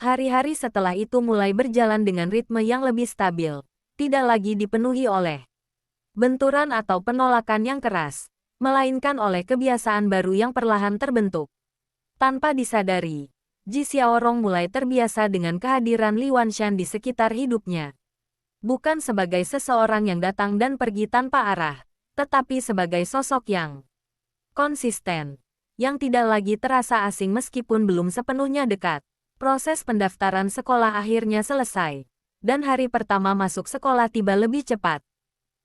Hari-hari setelah itu mulai berjalan dengan ritme yang lebih stabil, tidak lagi dipenuhi oleh benturan atau penolakan yang keras, melainkan oleh kebiasaan baru yang perlahan terbentuk. Tanpa disadari, Ji Xiaorong mulai terbiasa dengan kehadiran Li Wanshan di sekitar hidupnya. Bukan sebagai seseorang yang datang dan pergi tanpa arah, tetapi sebagai sosok yang konsisten, yang tidak lagi terasa asing meskipun belum sepenuhnya dekat. Proses pendaftaran sekolah akhirnya selesai, dan hari pertama masuk sekolah tiba lebih cepat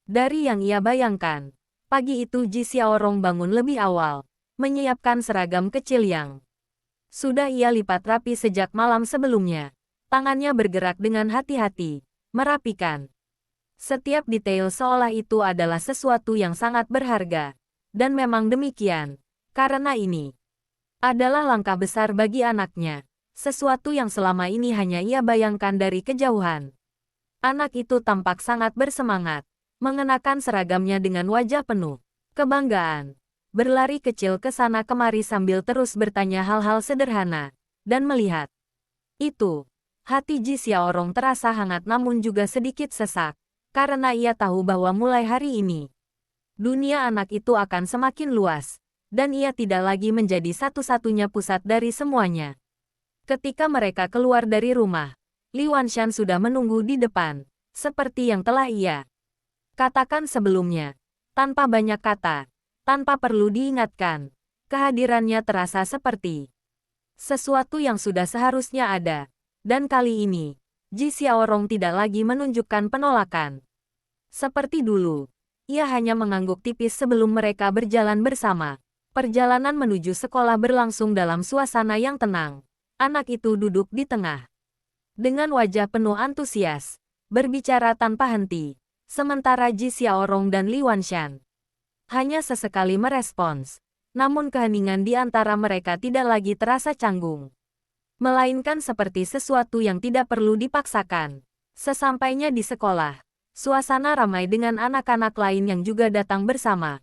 dari yang ia bayangkan. Pagi itu Ji Xiaorong bangun lebih awal, menyiapkan seragam kecil yang sudah ia lipat rapi sejak malam sebelumnya. Tangannya bergerak dengan hati-hati, merapikan setiap detail seolah itu adalah sesuatu yang sangat berharga. Dan memang demikian, karena ini adalah langkah besar bagi anaknya. Sesuatu yang selama ini hanya ia bayangkan dari kejauhan. Anak itu tampak sangat bersemangat, mengenakan seragamnya dengan wajah penuh kebanggaan. Berlari kecil ke sana kemari sambil terus bertanya hal-hal sederhana. Dan melihat itu, hati Ji Xiaorong terasa hangat namun juga sedikit sesak. Karena ia tahu bahwa mulai hari ini, dunia anak itu akan semakin luas. Dan ia tidak lagi menjadi satu-satunya pusat dari semuanya. Ketika mereka keluar dari rumah, Li Wanshan sudah menunggu di depan, seperti yang telah ia katakan sebelumnya. Tanpa banyak kata, tanpa perlu diingatkan, kehadirannya terasa seperti sesuatu yang sudah seharusnya ada. Dan kali ini, Ji Xiaorong tidak lagi menunjukkan penolakan. Seperti dulu, ia hanya mengangguk tipis sebelum mereka berjalan bersama. Perjalanan menuju sekolah berlangsung dalam suasana yang tenang. Anak itu duduk di tengah, dengan wajah penuh antusias, berbicara tanpa henti, sementara Ji Xiaorong dan Li Wanshan hanya sesekali merespons, namun keheningan di antara mereka tidak lagi terasa canggung, melainkan seperti sesuatu yang tidak perlu dipaksakan. Sesampainya di sekolah, suasana ramai dengan anak-anak lain yang juga datang bersama.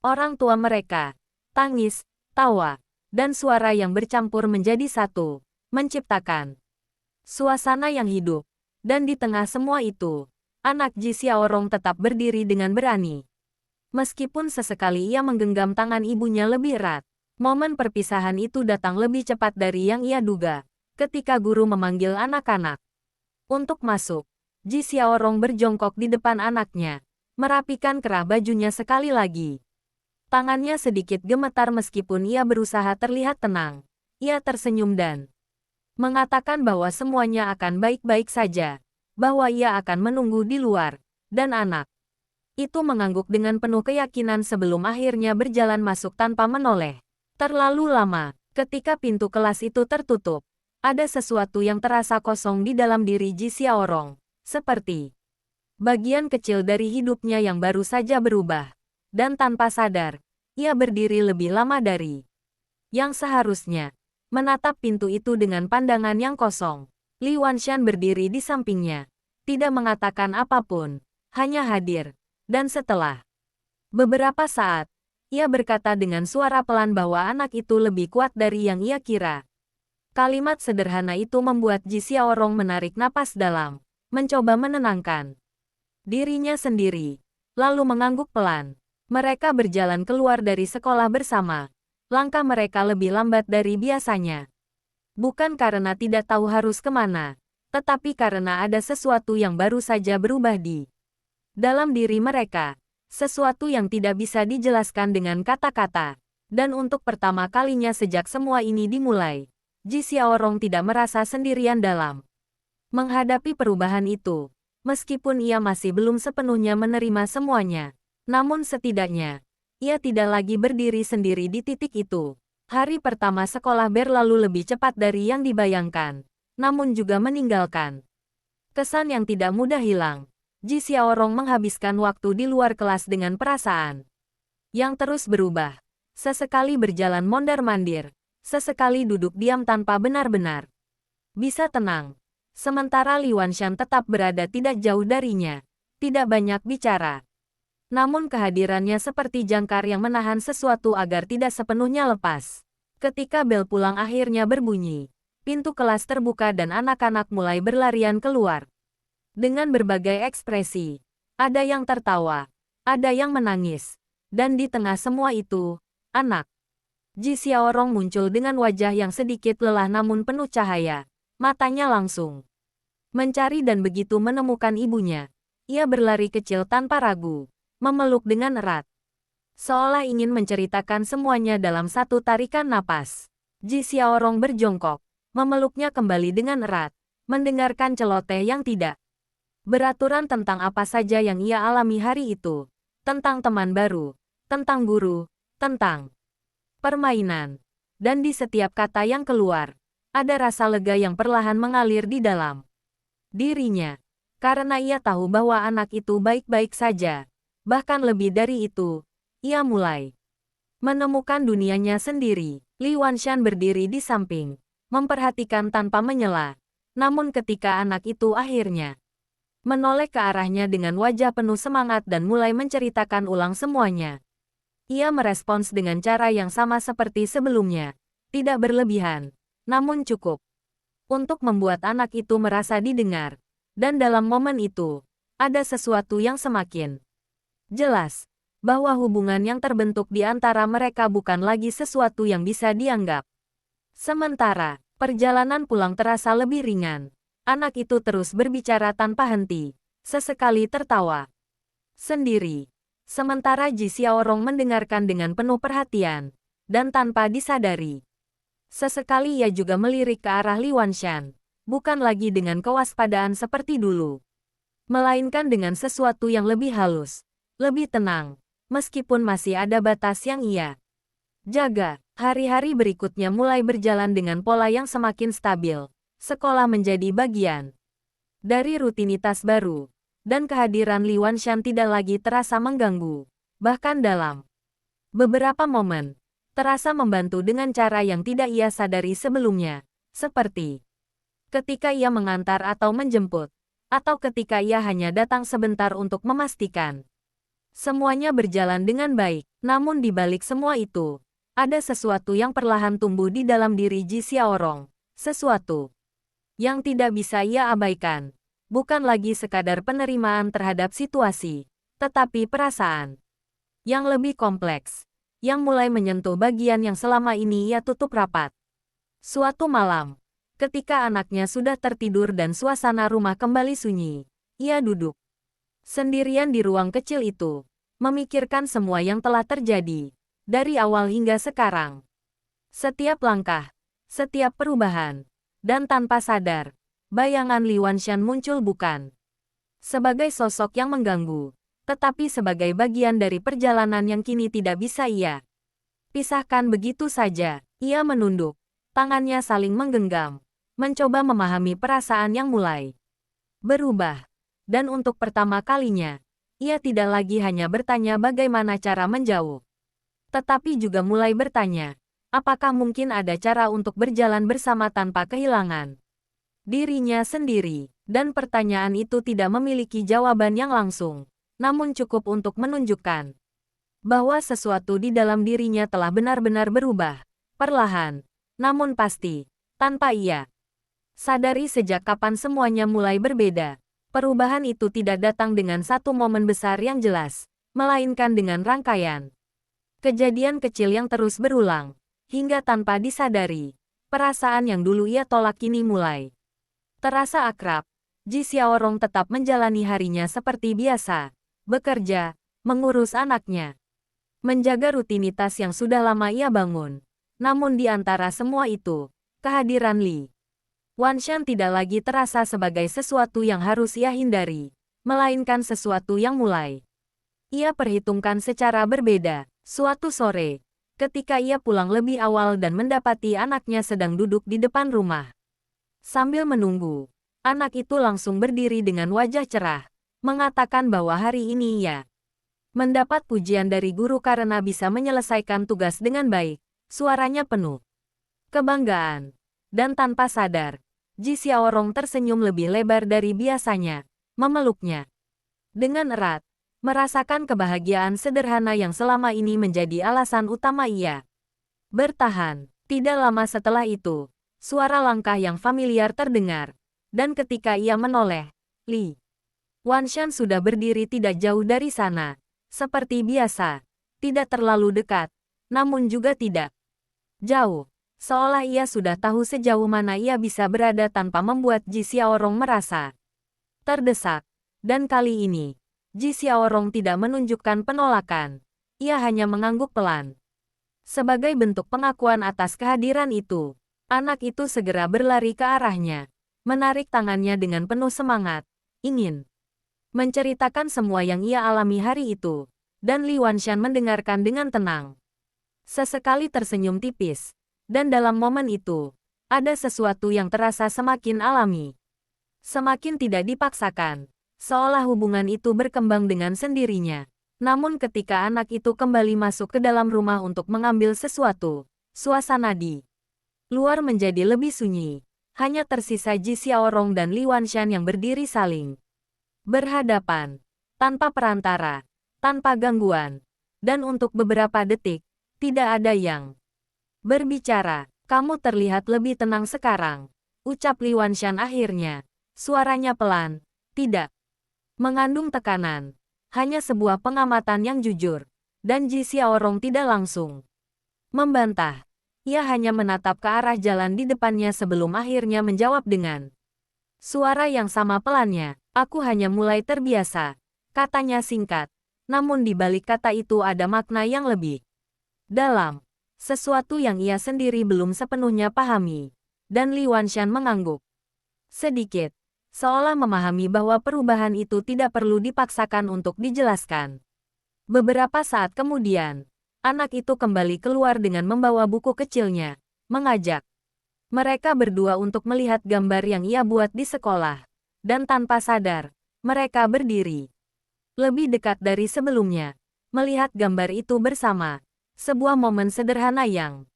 Orang tua mereka, tangis, tawa, dan suara yang bercampur menjadi satu, menciptakan suasana yang hidup. Dan di tengah semua itu, anak Ji Xiaorong tetap berdiri dengan berani. Meskipun sesekali ia menggenggam tangan ibunya lebih erat, momen perpisahan itu datang lebih cepat dari yang ia duga. Ketika guru memanggil anak-anak untuk masuk, Ji Xiaorong berjongkok di depan anaknya, merapikan kerah bajunya sekali lagi. Tangannya sedikit gemetar meskipun ia berusaha terlihat tenang. Ia tersenyum dan mengatakan bahwa semuanya akan baik-baik saja, bahwa ia akan menunggu di luar, dan anak itu mengangguk dengan penuh keyakinan sebelum akhirnya berjalan masuk tanpa menoleh. Terlalu lama, ketika pintu kelas itu tertutup, ada sesuatu yang terasa kosong di dalam diri Ji Xiaorong, seperti bagian kecil dari hidupnya yang baru saja berubah. Dan tanpa sadar, ia berdiri lebih lama dari yang seharusnya, menatap pintu itu dengan pandangan yang kosong. Li Wanshan berdiri di sampingnya, tidak mengatakan apapun, hanya hadir. Dan setelah beberapa saat, ia berkata dengan suara pelan bahwa anak itu lebih kuat dari yang ia kira. Kalimat sederhana itu membuat Ji Xiaorong menarik napas dalam, mencoba menenangkan dirinya sendiri, lalu mengangguk pelan. Mereka berjalan keluar dari sekolah bersama. Langkah mereka lebih lambat dari biasanya. Bukan karena tidak tahu harus kemana, tetapi karena ada sesuatu yang baru saja berubah di dalam diri mereka. Sesuatu yang tidak bisa dijelaskan dengan kata-kata. Dan untuk pertama kalinya sejak semua ini dimulai, Ji Xiaorong tidak merasa sendirian dalam menghadapi perubahan itu. Meskipun ia masih belum sepenuhnya menerima semuanya. Namun setidaknya, ia tidak lagi berdiri sendiri di titik itu. Hari pertama sekolah berlalu lebih cepat dari yang dibayangkan, namun juga meninggalkan kesan yang tidak mudah hilang. Ji Xiaorong menghabiskan waktu di luar kelas dengan perasaan yang terus berubah. Sesekali berjalan mondar-mandir, sesekali duduk diam tanpa benar-benar bisa tenang. Sementara Li Wanshan tetap berada tidak jauh darinya, tidak banyak bicara. Namun kehadirannya seperti jangkar yang menahan sesuatu agar tidak sepenuhnya lepas. Ketika bel pulang akhirnya berbunyi, pintu kelas terbuka dan anak-anak mulai berlarian keluar. Dengan berbagai ekspresi, ada yang tertawa, ada yang menangis, dan di tengah semua itu, anak Ji Xiaorong muncul dengan wajah yang sedikit lelah namun penuh cahaya. Matanya langsung mencari dan begitu menemukan ibunya, ia berlari kecil tanpa ragu, memeluk dengan erat. Seolah ingin menceritakan semuanya dalam satu tarikan napas. Ji Xiaorong berjongkok, memeluknya kembali dengan erat, mendengarkan celoteh yang tidak beraturan tentang apa saja yang ia alami hari itu. Tentang teman baru, tentang guru, tentang permainan. Dan di setiap kata yang keluar, ada rasa lega yang perlahan mengalir di dalam dirinya. Karena ia tahu bahwa anak itu baik-baik saja. Bahkan lebih dari itu, ia mulai menemukan dunianya sendiri. Li Wanshan berdiri di samping, memperhatikan tanpa menyela. Namun ketika anak itu akhirnya menoleh ke arahnya dengan wajah penuh semangat dan mulai menceritakan ulang semuanya, ia merespons dengan cara yang sama seperti sebelumnya. Tidak berlebihan, namun cukup untuk membuat anak itu merasa didengar. Dan dalam momen itu, ada sesuatu yang semakin jelas, bahwa hubungan yang terbentuk di antara mereka bukan lagi sesuatu yang bisa dianggap sementara. Perjalanan pulang terasa lebih ringan. Anak itu terus berbicara tanpa henti, sesekali tertawa sendiri. Sementara Ji Xiaorong mendengarkan dengan penuh perhatian, dan tanpa disadari, sesekali ia juga melirik ke arah Li Wanshan, bukan lagi dengan kewaspadaan seperti dulu, melainkan dengan sesuatu yang lebih halus, lebih tenang, meskipun masih ada batas yang ia jaga. Hari-hari berikutnya mulai berjalan dengan pola yang semakin stabil. Sekolah menjadi bagian dari rutinitas baru, dan kehadiran Li Wanshan tidak lagi terasa mengganggu. Bahkan dalam beberapa momen, terasa membantu dengan cara yang tidak ia sadari sebelumnya, seperti ketika ia mengantar atau menjemput, atau ketika ia hanya datang sebentar untuk memastikan semuanya berjalan dengan baik. Namun di balik semua itu, ada sesuatu yang perlahan tumbuh di dalam diri Ji Xiaorong, sesuatu yang tidak bisa ia abaikan. Bukan lagi sekadar penerimaan terhadap situasi, tetapi perasaan yang lebih kompleks, yang mulai menyentuh bagian yang selama ini ia tutup rapat. Suatu malam, ketika anaknya sudah tertidur dan suasana rumah kembali sunyi, ia duduk sendirian di ruang kecil itu, memikirkan semua yang telah terjadi, dari awal hingga sekarang. Setiap langkah, setiap perubahan, dan tanpa sadar, bayangan Li Wanshan muncul bukan sebagai sosok yang mengganggu, tetapi sebagai bagian dari perjalanan yang kini tidak bisa ia pisahkan begitu saja. Ia menunduk, tangannya saling menggenggam, mencoba memahami perasaan yang mulai berubah. Dan untuk pertama kalinya, ia tidak lagi hanya bertanya bagaimana cara menjauh, tetapi juga mulai bertanya, apakah mungkin ada cara untuk berjalan bersama tanpa kehilangan dirinya sendiri. Dan pertanyaan itu tidak memiliki jawaban yang langsung, namun cukup untuk menunjukkan bahwa sesuatu di dalam dirinya telah benar-benar berubah, perlahan, namun pasti, tanpa ia sadari sejak kapan semuanya mulai berbeda. Perubahan itu tidak datang dengan satu momen besar yang jelas, melainkan dengan rangkaian kejadian kecil yang terus berulang, hingga tanpa disadari, perasaan yang dulu ia tolak kini mulai terasa akrab. Ji Xiaorong tetap menjalani harinya seperti biasa, bekerja, mengurus anaknya, menjaga rutinitas yang sudah lama ia bangun. Namun di antara semua itu, kehadiran Li Wanshan tidak lagi terasa sebagai sesuatu yang harus ia hindari, melainkan sesuatu yang mulai ia perhitungkan secara berbeda. Suatu sore, ketika ia pulang lebih awal dan mendapati anaknya sedang duduk di depan rumah sambil menunggu, anak itu langsung berdiri dengan wajah cerah, mengatakan bahwa hari ini ia mendapat pujian dari guru karena bisa menyelesaikan tugas dengan baik. Suaranya penuh kebanggaan, dan tanpa sadar, Ji Xiaorong tersenyum lebih lebar dari biasanya, memeluknya dengan erat, merasakan kebahagiaan sederhana yang selama ini menjadi alasan utama ia bertahan. Tidak lama setelah itu, Suara langkah yang familiar terdengar. Dan ketika ia menoleh, Li Wanshan sudah berdiri tidak jauh dari sana. Seperti biasa, tidak terlalu dekat, namun juga tidak jauh. Seolah ia sudah tahu sejauh mana ia bisa berada tanpa membuat Ji Xiaorong merasa terdesak. Dan kali ini, Ji Xiaorong tidak menunjukkan penolakan. Ia hanya mengangguk pelan. Sebagai bentuk pengakuan atas kehadiran itu, anak itu segera berlari ke arahnya, menarik tangannya dengan penuh semangat, ingin menceritakan semua yang ia alami hari itu. Dan Li Wanshan mendengarkan dengan tenang. Sesekali tersenyum tipis. Dan dalam momen itu, ada sesuatu yang terasa semakin alami. Semakin tidak dipaksakan. Seolah hubungan itu berkembang dengan sendirinya. Namun ketika anak itu kembali masuk ke dalam rumah untuk mengambil sesuatu, suasana di luar menjadi lebih sunyi. Hanya tersisa Ji Xiaorong dan Li Wanshan yang berdiri saling berhadapan. Tanpa perantara, tanpa gangguan. Dan untuk beberapa detik, tidak ada yang berbicara. Kamu terlihat lebih tenang sekarang, ucap Li Wanshan akhirnya. Suaranya pelan, tidak mengandung tekanan. Hanya sebuah pengamatan yang jujur. Dan Ji Xiaorong tidak langsung membantah. Ia hanya menatap ke arah jalan di depannya sebelum akhirnya menjawab dengan suara yang sama pelannya. Aku hanya mulai terbiasa, katanya singkat. Namun di balik kata itu ada makna yang lebih dalam. Sesuatu yang ia sendiri belum sepenuhnya pahami. Dan Li Wanshan mengangguk sedikit. Seolah memahami bahwa perubahan itu tidak perlu dipaksakan untuk dijelaskan. Beberapa saat kemudian, anak itu kembali keluar dengan membawa buku kecilnya, mengajak mereka berdua untuk melihat gambar yang ia buat di sekolah. Dan tanpa sadar, mereka berdiri lebih dekat dari sebelumnya, melihat gambar itu bersama. Sebuah momen sederhana yang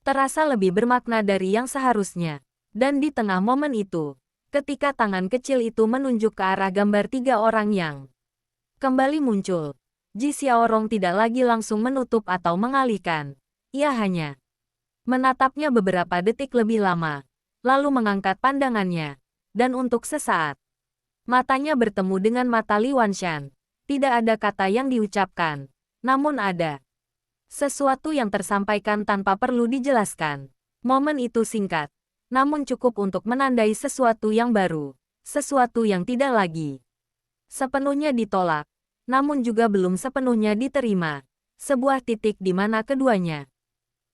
terasa lebih bermakna dari yang seharusnya. Dan di tengah momen itu, ketika tangan kecil itu menunjuk ke arah gambar 3 orang yang kembali muncul, Ji Xiaorong tidak lagi langsung menutup atau mengalihkan. Ia hanya menatapnya beberapa detik lebih lama, lalu mengangkat pandangannya. Dan untuk sesaat, matanya bertemu dengan mata Li Wanshan. Tidak ada kata yang diucapkan, namun ada sesuatu yang tersampaikan tanpa perlu dijelaskan. Momen itu singkat, namun cukup untuk menandai sesuatu yang baru, sesuatu yang tidak lagi sepenuhnya ditolak, namun juga belum sepenuhnya diterima. Sebuah titik di mana keduanya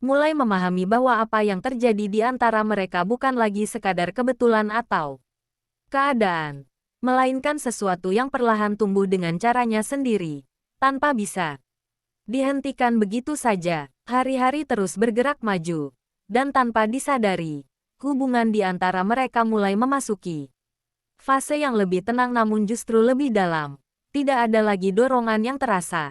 mulai memahami bahwa apa yang terjadi di antara mereka bukan lagi sekadar kebetulan atau keadaan, melainkan sesuatu yang perlahan tumbuh dengan caranya sendiri, tanpa bisa dihentikan begitu saja. Hari-hari terus bergerak maju, dan tanpa disadari, hubungan di antara mereka mulai memasuki fase yang lebih tenang namun justru lebih dalam. Tidak ada lagi dorongan yang terasa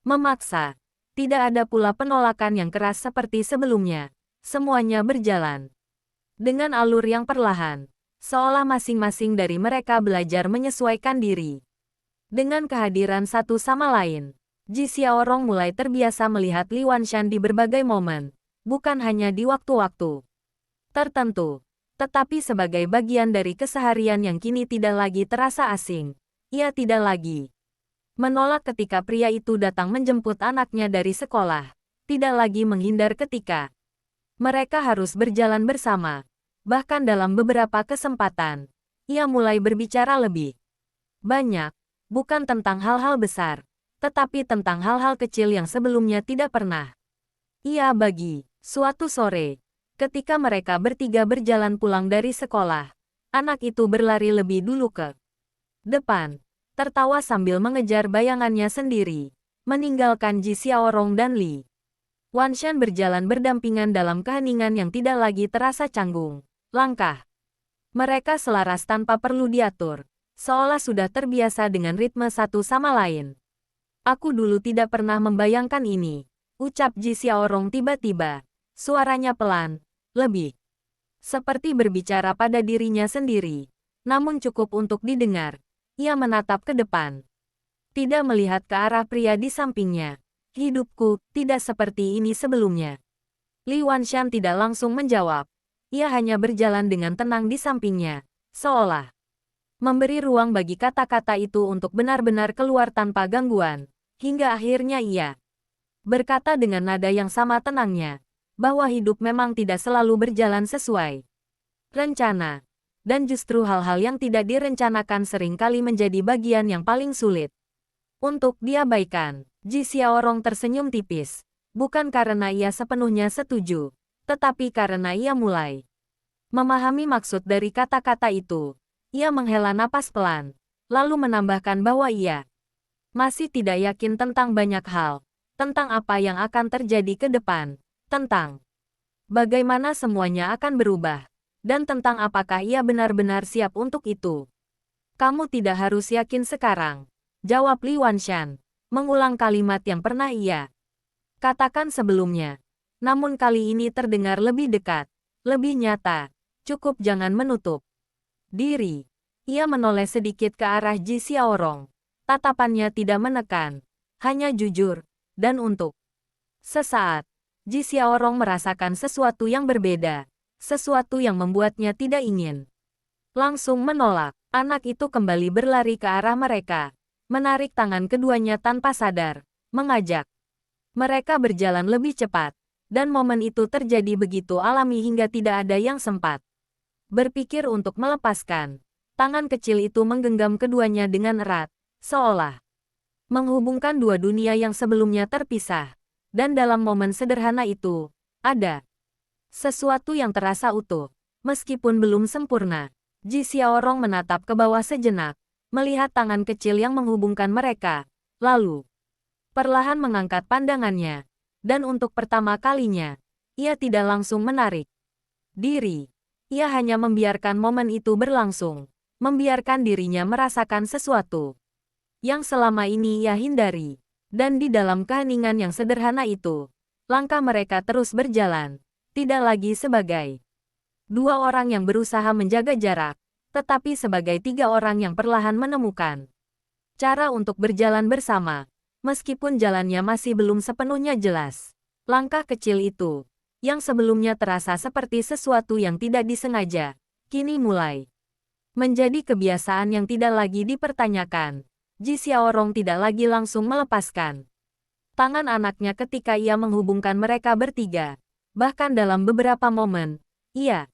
memaksa. Tidak ada pula penolakan yang keras seperti sebelumnya. Semuanya berjalan dengan alur yang perlahan, seolah masing-masing dari mereka belajar menyesuaikan diri dengan kehadiran satu sama lain. Ji Xiaorong mulai terbiasa melihat Li Wanshan di berbagai momen, bukan hanya di waktu-waktu tertentu, tetapi sebagai bagian dari keseharian yang kini tidak lagi terasa asing. Ia tidak lagi menolak ketika pria itu datang menjemput anaknya dari sekolah, tidak lagi menghindar ketika mereka harus berjalan bersama. Bahkan dalam beberapa kesempatan, ia mulai berbicara lebih banyak, bukan tentang hal-hal besar, tetapi tentang hal-hal kecil yang sebelumnya tidak pernah ia bagi. Suatu sore, ketika mereka bertiga berjalan pulang dari sekolah, anak itu berlari lebih dulu ke depan, tertawa sambil mengejar bayangannya sendiri, meninggalkan Ji Xiaorong dan Li Wanshan berjalan berdampingan dalam keheningan yang tidak lagi terasa canggung. Langkah mereka selaras tanpa perlu diatur, seolah sudah terbiasa dengan ritme satu sama lain. Aku dulu tidak pernah membayangkan ini, ucap Ji Xiaorong tiba-tiba. Suaranya pelan, lebih seperti berbicara pada dirinya sendiri, namun cukup untuk didengar. Ia menatap ke depan, tidak melihat ke arah pria di sampingnya. Hidupku tidak seperti ini sebelumnya. Li Wanshan tidak langsung menjawab. ia hanya berjalan dengan tenang di sampingnya, seolah memberi ruang bagi kata-kata itu untuk benar-benar keluar tanpa gangguan, hingga akhirnya ia berkata dengan nada yang sama tenangnya, bahwa hidup memang tidak selalu berjalan sesuai rencana, dan justru hal-hal yang tidak direncanakan seringkali menjadi bagian yang paling sulit untuk diabaikan. Ji Xiaorong tersenyum tipis, bukan karena ia sepenuhnya setuju, tetapi karena ia mulai memahami maksud dari kata-kata itu. Ia menghela napas pelan, lalu menambahkan bahwa ia masih tidak yakin tentang banyak hal, tentang apa yang akan terjadi ke depan, tentang bagaimana semuanya akan berubah, dan tentang apakah ia benar-benar siap untuk itu. Kamu tidak harus yakin sekarang, jawab Li Wanshan, mengulang kalimat yang pernah ia katakan sebelumnya. Namun kali ini terdengar lebih dekat, lebih nyata. Cukup jangan menutup diri. Ia menoleh sedikit ke arah Ji Xiaorong. Tatapannya tidak menekan, hanya jujur, dan untuk sesaat, Ji Xiaorong merasakan sesuatu yang berbeda, sesuatu yang membuatnya tidak ingin langsung menolak. Anak itu kembali berlari ke arah mereka, menarik tangan keduanya tanpa sadar, mengajak mereka berjalan lebih cepat, dan momen itu terjadi begitu alami hingga tidak ada yang sempat berpikir untuk melepaskan. Tangan kecil itu menggenggam keduanya dengan erat, seolah menghubungkan dua dunia yang sebelumnya terpisah. Dan dalam momen sederhana itu, ada sesuatu yang terasa utuh, meskipun belum sempurna. Ji Xiaorong menatap ke bawah sejenak, melihat tangan kecil yang menghubungkan mereka, lalu perlahan mengangkat pandangannya, dan untuk pertama kalinya, ia tidak langsung menarik diri. Ia hanya membiarkan momen itu berlangsung, membiarkan dirinya merasakan sesuatu yang selama ini ia hindari. Dan di dalam keheningan yang sederhana itu, langkah mereka terus berjalan, tidak lagi sebagai dua orang yang berusaha menjaga jarak, tetapi sebagai tiga orang yang perlahan menemukan cara untuk berjalan bersama, meskipun jalannya masih belum sepenuhnya jelas. Langkah kecil itu, yang sebelumnya terasa seperti sesuatu yang tidak disengaja, kini mulai menjadi kebiasaan yang tidak lagi dipertanyakan. Ji Xiaorong tidak lagi langsung melepaskan tangan anaknya ketika ia menghubungkan mereka bertiga. Bahkan dalam beberapa momen, ia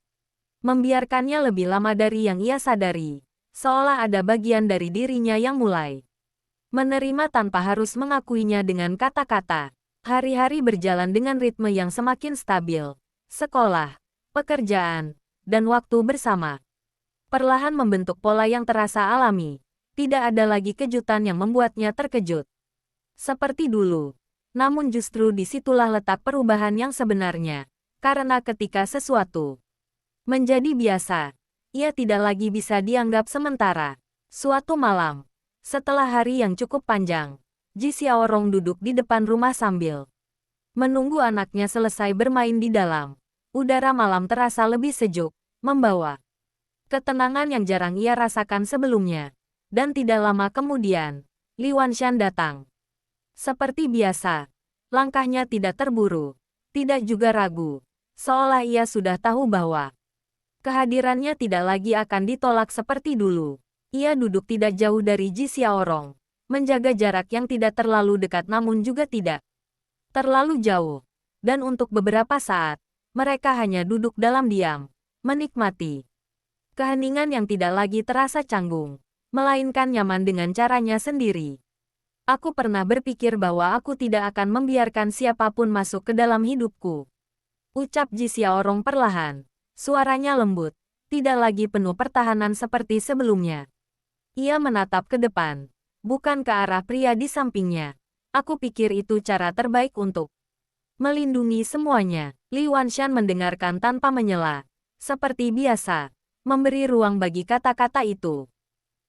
membiarkannya lebih lama dari yang ia sadari, seolah ada bagian dari dirinya yang mulai menerima tanpa harus mengakuinya dengan kata-kata. Hari-hari berjalan dengan ritme yang semakin stabil. Sekolah, pekerjaan, dan waktu bersama perlahan membentuk pola yang terasa alami. Tidak ada lagi kejutan yang membuatnya terkejut seperti dulu. Namun justru disitulah letak perubahan yang sebenarnya. Karena ketika sesuatu menjadi biasa, ia tidak lagi bisa dianggap sementara. Suatu malam, setelah hari yang cukup panjang, Ji Xiaorong duduk di depan rumah sambil menunggu anaknya selesai bermain di dalam. Udara malam terasa lebih sejuk, membawa ketenangan yang jarang ia rasakan sebelumnya. Dan tidak lama kemudian, Li Wanshan datang. Seperti biasa, langkahnya tidak terburu, tidak juga ragu, seolah ia sudah tahu bahwa kehadirannya tidak lagi akan ditolak seperti dulu. Ia duduk tidak jauh dari Ji Xiaorong, menjaga jarak yang tidak terlalu dekat namun juga tidak terlalu jauh. Dan untuk beberapa saat, mereka hanya duduk dalam diam, menikmati keheningan yang tidak lagi terasa canggung, melainkan nyaman dengan caranya sendiri. Aku pernah berpikir bahwa aku tidak akan membiarkan siapapun masuk ke dalam hidupku, ucap Ji Xiaorong perlahan. Suaranya lembut, tidak lagi penuh pertahanan seperti sebelumnya. Ia menatap ke depan, bukan ke arah pria di sampingnya. Aku pikir itu cara terbaik untuk melindungi semuanya. Li Wanshan mendengarkan tanpa menyela. Seperti biasa, memberi ruang bagi kata-kata itu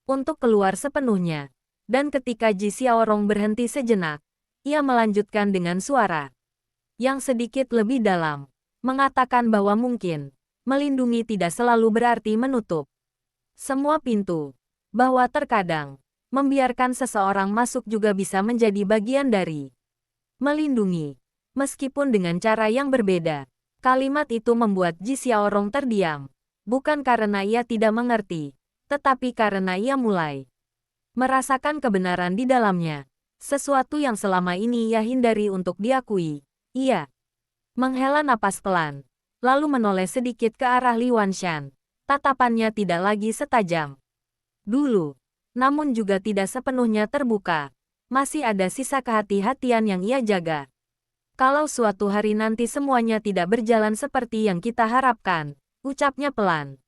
untuk keluar sepenuhnya. Dan ketika Ji Xiaorong berhenti sejenak, ia melanjutkan dengan suara yang sedikit lebih dalam, mengatakan bahwa mungkin melindungi tidak selalu berarti menutup semua pintu. Bahwa terkadang, membiarkan seseorang masuk juga bisa menjadi bagian dari melindungi, meskipun dengan cara yang berbeda. Kalimat itu membuat Ji Xiaorong terdiam. Bukan karena ia tidak mengerti, tetapi karena ia mulai merasakan kebenaran di dalamnya. Sesuatu yang selama ini ia hindari untuk diakui. Ia menghela napas pelan, lalu menoleh sedikit ke arah Li Wanshan. Tatapannya tidak lagi setajam dulu, namun juga tidak sepenuhnya terbuka. Masih ada sisa kehati-hatian yang ia jaga. Kalau suatu hari nanti semuanya tidak berjalan seperti yang kita harapkan, ucapnya pelan.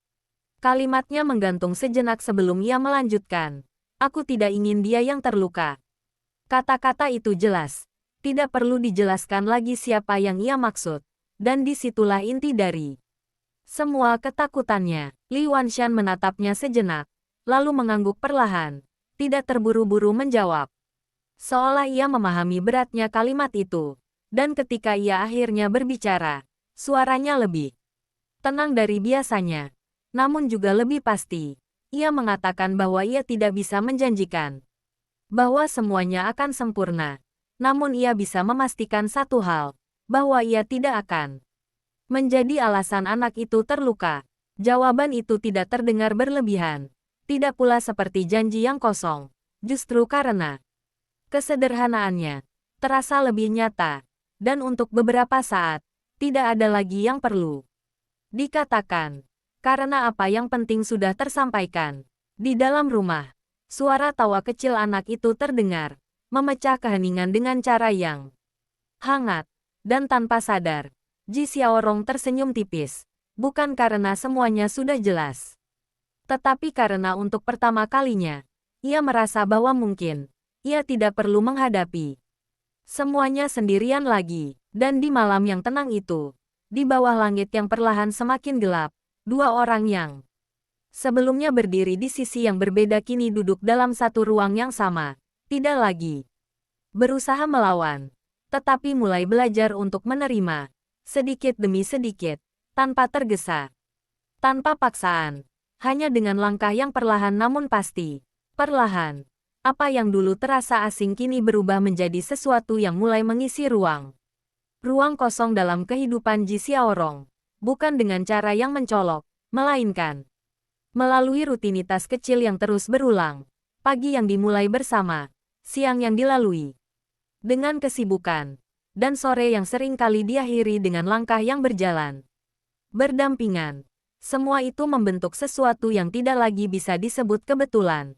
Kalimatnya menggantung sejenak sebelum ia melanjutkan. Aku tidak ingin dia yang terluka. Kata-kata itu jelas. Tidak perlu dijelaskan lagi siapa yang ia maksud. Dan disitulah inti dari semua ketakutannya. Li Wanshan menatapnya sejenak, lalu mengangguk perlahan. Tidak terburu-buru menjawab. Seolah ia memahami beratnya kalimat itu. Dan ketika ia akhirnya berbicara, suaranya lebih tenang dari biasanya. Namun juga lebih pasti. Ia mengatakan bahwa ia tidak bisa menjanjikan bahwa semuanya akan sempurna. Namun ia bisa memastikan satu hal, bahwa ia tidak akan menjadi alasan anak itu terluka. Jawaban itu tidak terdengar berlebihan. Tidak pula seperti janji yang kosong. Justru karena kesederhanaannya terasa lebih nyata. Dan untuk beberapa saat, tidak ada lagi yang perlu dikatakan. Karena apa yang penting sudah tersampaikan. Di dalam rumah, suara tawa kecil anak itu terdengar, memecah keheningan dengan cara yang hangat. Dan tanpa sadar, Ji Xiaorong tersenyum tipis. Bukan karena semuanya sudah jelas, tetapi karena untuk pertama kalinya, ia merasa bahwa mungkin ia tidak perlu menghadapi semuanya sendirian lagi. Dan di malam yang tenang itu, di bawah langit yang perlahan semakin gelap, dua orang yang sebelumnya berdiri di sisi yang berbeda kini duduk dalam satu ruang yang sama. Tidak lagi berusaha melawan, tetapi mulai belajar untuk menerima, sedikit demi sedikit, tanpa tergesa, tanpa paksaan, hanya dengan langkah yang perlahan namun pasti. Perlahan, apa yang dulu terasa asing kini berubah menjadi sesuatu yang mulai mengisi ruang kosong dalam kehidupan Ji Xiaorong. Bukan dengan cara yang mencolok, melainkan melalui rutinitas kecil yang terus berulang. Pagi yang dimulai bersama, siang yang dilalui dengan kesibukan, dan sore yang sering kali diakhiri dengan langkah yang berjalan berdampingan. Semua itu membentuk sesuatu yang tidak lagi bisa disebut kebetulan.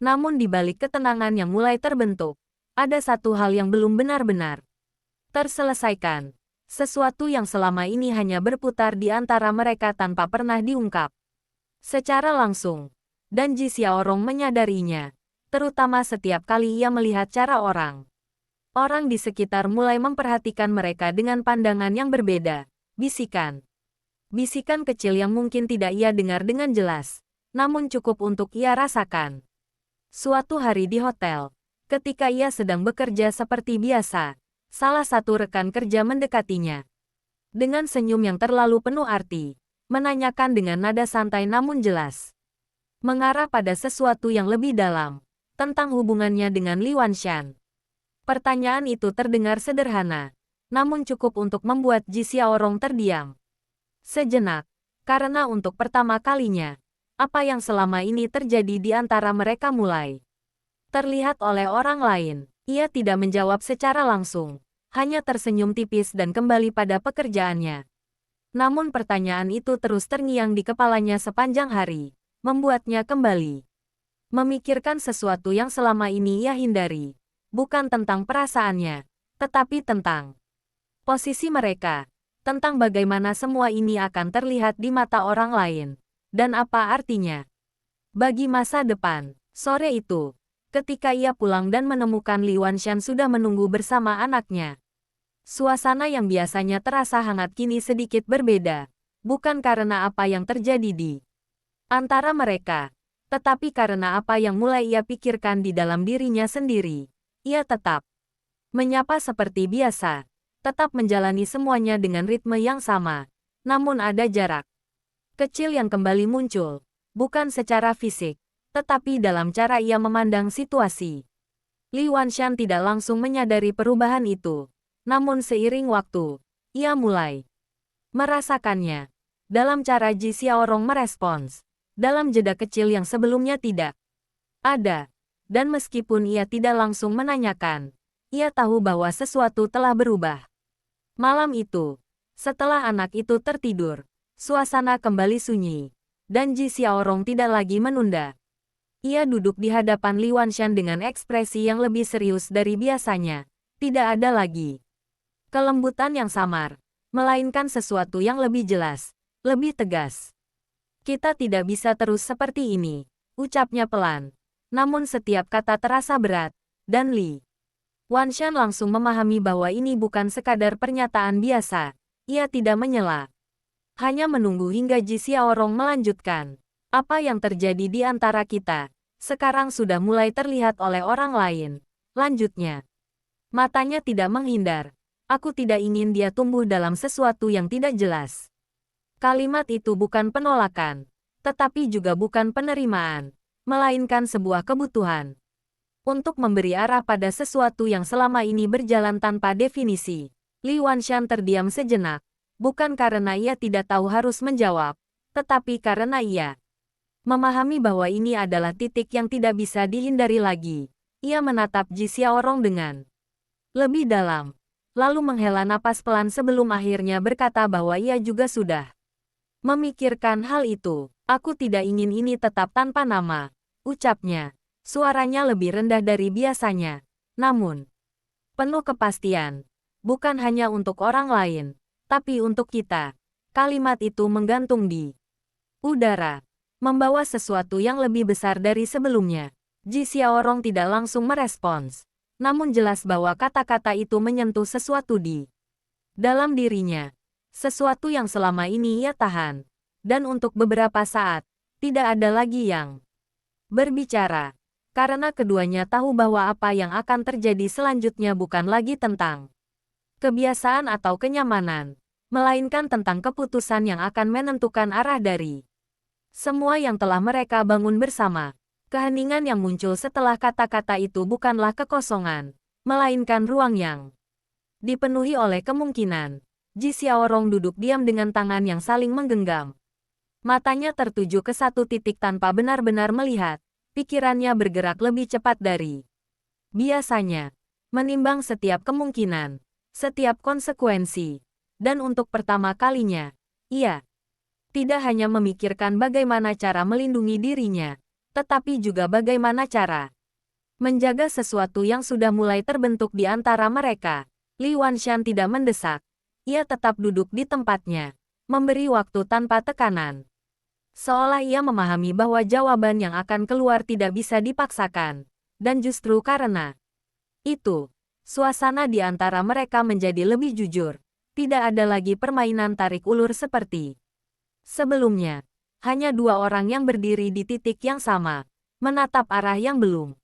Namun di balik ketenangan yang mulai terbentuk, ada satu hal yang belum benar-benar terselesaikan. Sesuatu yang selama ini hanya berputar di antara mereka tanpa pernah diungkap secara langsung. Dan Ji Xiaorong menyadarinya, terutama setiap kali ia melihat cara orang di sekitar mulai memperhatikan mereka dengan pandangan yang berbeda. Bisikan kecil yang mungkin tidak ia dengar dengan jelas, namun cukup untuk ia rasakan. Suatu hari di hotel, ketika ia sedang bekerja seperti biasa, salah satu rekan kerja mendekatinya. Dengan senyum yang terlalu penuh arti, menanyakan dengan nada santai namun jelas, mengarah pada sesuatu yang lebih dalam, tentang hubungannya dengan Li Wanshan. Pertanyaan itu terdengar sederhana, namun cukup untuk membuat Ji Xiaorong terdiam sejenak, karena untuk pertama kalinya, apa yang selama ini terjadi di antara mereka mulai terlihat oleh orang lain. Ia tidak menjawab secara langsung, hanya tersenyum tipis dan kembali pada pekerjaannya. Namun pertanyaan itu terus terngiang di kepalanya sepanjang hari, membuatnya kembali memikirkan sesuatu yang selama ini ia hindari. Bukan tentang perasaannya, tetapi tentang posisi mereka, tentang bagaimana semua ini akan terlihat di mata orang lain, dan apa artinya bagi masa depan. Sore itu, ketika ia pulang dan menemukan Li Wanshan sudah menunggu bersama anaknya, suasana yang biasanya terasa hangat kini sedikit berbeda, bukan karena apa yang terjadi di antara mereka, tetapi karena apa yang mulai ia pikirkan di dalam dirinya sendiri. Ia tetap menyapa seperti biasa, tetap menjalani semuanya dengan ritme yang sama, namun ada jarak kecil yang kembali muncul, bukan secara fisik, tetapi dalam cara ia memandang situasi. Li Wanshan tidak langsung menyadari perubahan itu, namun seiring waktu, ia mulai merasakannya. Dalam cara Ji Xiaorong merespons. Dalam jeda kecil yang sebelumnya tidak ada. Dan meskipun ia tidak langsung menanyakan, ia tahu bahwa sesuatu telah berubah. Malam itu, setelah anak itu tertidur, suasana kembali sunyi. Dan Ji Xiaorong tidak lagi menunda. Ia duduk di hadapan Li Wanshan dengan ekspresi yang lebih serius dari biasanya. Tidak ada lagi kelembutan yang samar, melainkan sesuatu yang lebih jelas, lebih tegas. Kita tidak bisa terus seperti ini, ucapnya pelan. Namun setiap kata terasa berat, dan Li Wanshan langsung memahami bahwa ini bukan sekadar pernyataan biasa. Ia tidak menyela. Hanya menunggu hingga Ji Xiaorong melanjutkan. Apa yang terjadi di antara kita, sekarang sudah mulai terlihat oleh orang lain. Lanjutnya. Matanya tidak menghindar. Aku tidak ingin dia tumbuh dalam sesuatu yang tidak jelas. Kalimat itu bukan penolakan, tetapi juga bukan penerimaan, melainkan sebuah kebutuhan untuk memberi arah pada sesuatu yang selama ini berjalan tanpa definisi. Li Wanshan terdiam sejenak, bukan karena ia tidak tahu harus menjawab, tetapi karena ia memahami bahwa ini adalah titik yang tidak bisa dihindari lagi. Ia menatap Ji Xiaorong dengan lebih dalam, lalu menghela napas pelan sebelum akhirnya berkata bahwa ia juga sudah memikirkan hal itu. Aku tidak ingin ini tetap tanpa nama, ucapnya. Suaranya lebih rendah dari biasanya, namun penuh kepastian. Bukan hanya untuk orang lain, tapi untuk kita. Kalimat itu menggantung di udara, membawa sesuatu yang lebih besar dari sebelumnya. Ji Xiaorong tidak langsung merespons, namun jelas bahwa kata-kata itu menyentuh sesuatu di dalam dirinya. Sesuatu yang selama ini ia tahan, dan untuk beberapa saat, tidak ada lagi yang berbicara. Karena keduanya tahu bahwa apa yang akan terjadi selanjutnya bukan lagi tentang kebiasaan atau kenyamanan, melainkan tentang keputusan yang akan menentukan arah dari semua yang telah mereka bangun bersama. Keheningan yang muncul setelah kata-kata itu bukanlah kekosongan, melainkan ruang yang dipenuhi oleh kemungkinan. Ji Xiaorong duduk diam dengan tangan yang saling menggenggam. Matanya tertuju ke satu titik tanpa benar-benar melihat. Pikirannya bergerak lebih cepat dari biasanya, menimbang setiap kemungkinan, setiap konsekuensi, dan untuk pertama kalinya, ia tidak hanya memikirkan bagaimana cara melindungi dirinya, tetapi juga bagaimana cara menjaga sesuatu yang sudah mulai terbentuk di antara mereka. Li Wanshan tidak mendesak, ia tetap duduk di tempatnya, memberi waktu tanpa tekanan. Seolah ia memahami bahwa jawaban yang akan keluar tidak bisa dipaksakan. Dan justru karena itu, suasana di antara mereka menjadi lebih jujur. Tidak ada lagi permainan tarik ulur seperti sebelumnya. Hanya dua orang yang berdiri di titik yang sama, menatap arah yang belum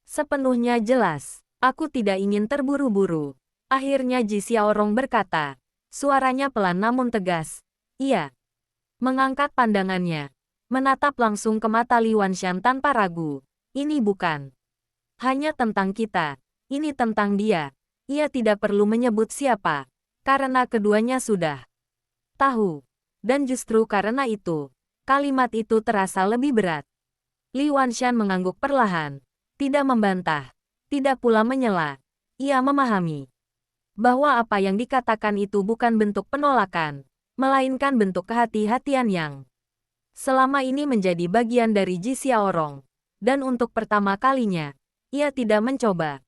sepenuhnya jelas. Aku tidak ingin terburu-buru. Akhirnya Ji Xiaorong berkata, suaranya pelan namun tegas. Iya. Mengangkat pandangannya, menatap langsung ke mata Li Wanshan tanpa ragu. Ini bukan hanya tentang kita, ini tentang dia. Ia tidak perlu menyebut siapa, karena keduanya sudah tahu. Dan justru karena itu, kalimat itu terasa lebih berat. Li Wanshan mengangguk perlahan, tidak membantah, tidak pula menyela. Ia memahami bahwa apa yang dikatakan itu bukan bentuk penolakan, melainkan bentuk kehati-hatian yang selama ini menjadi bagian dari Ji Xiaorong. Dan untuk pertama kalinya, ia tidak mencoba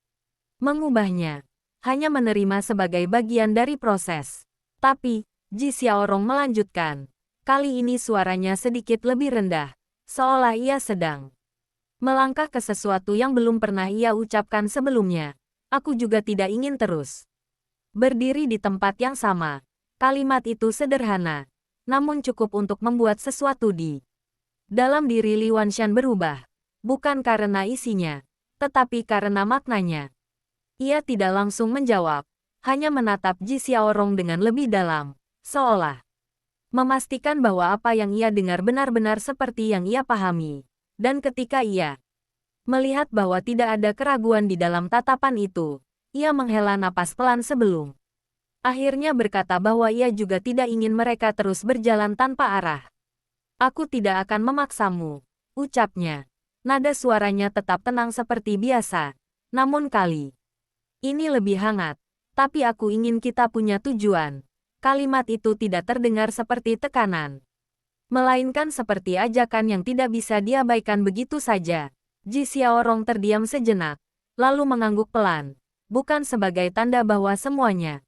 mengubahnya, hanya menerima sebagai bagian dari proses. Tapi, Ji Xiaorong melanjutkan. Kali ini suaranya sedikit lebih rendah, seolah ia sedang melangkah ke sesuatu yang belum pernah ia ucapkan sebelumnya. Aku juga tidak ingin terus berdiri di tempat yang sama. Kalimat itu sederhana, namun cukup untuk membuat sesuatu di dalam diri Li Wanshan berubah. Bukan karena isinya, tetapi karena maknanya. Ia tidak langsung menjawab, hanya menatap Ji Xiaorong dengan lebih dalam, seolah memastikan bahwa apa yang ia dengar benar-benar seperti yang ia pahami. Dan ketika ia melihat bahwa tidak ada keraguan di dalam tatapan itu, ia menghela napas pelan sebelum Akhirnya berkata bahwa ia juga tidak ingin mereka terus berjalan tanpa arah. Aku tidak akan memaksamu, ucapnya. Nada suaranya tetap tenang seperti biasa. Namun kali ini lebih hangat. Tapi aku ingin kita punya tujuan. Kalimat itu tidak terdengar seperti tekanan, melainkan seperti ajakan yang tidak bisa diabaikan begitu saja. Ji Xiaorong terdiam sejenak, lalu mengangguk pelan. Bukan sebagai tanda bahwa semuanya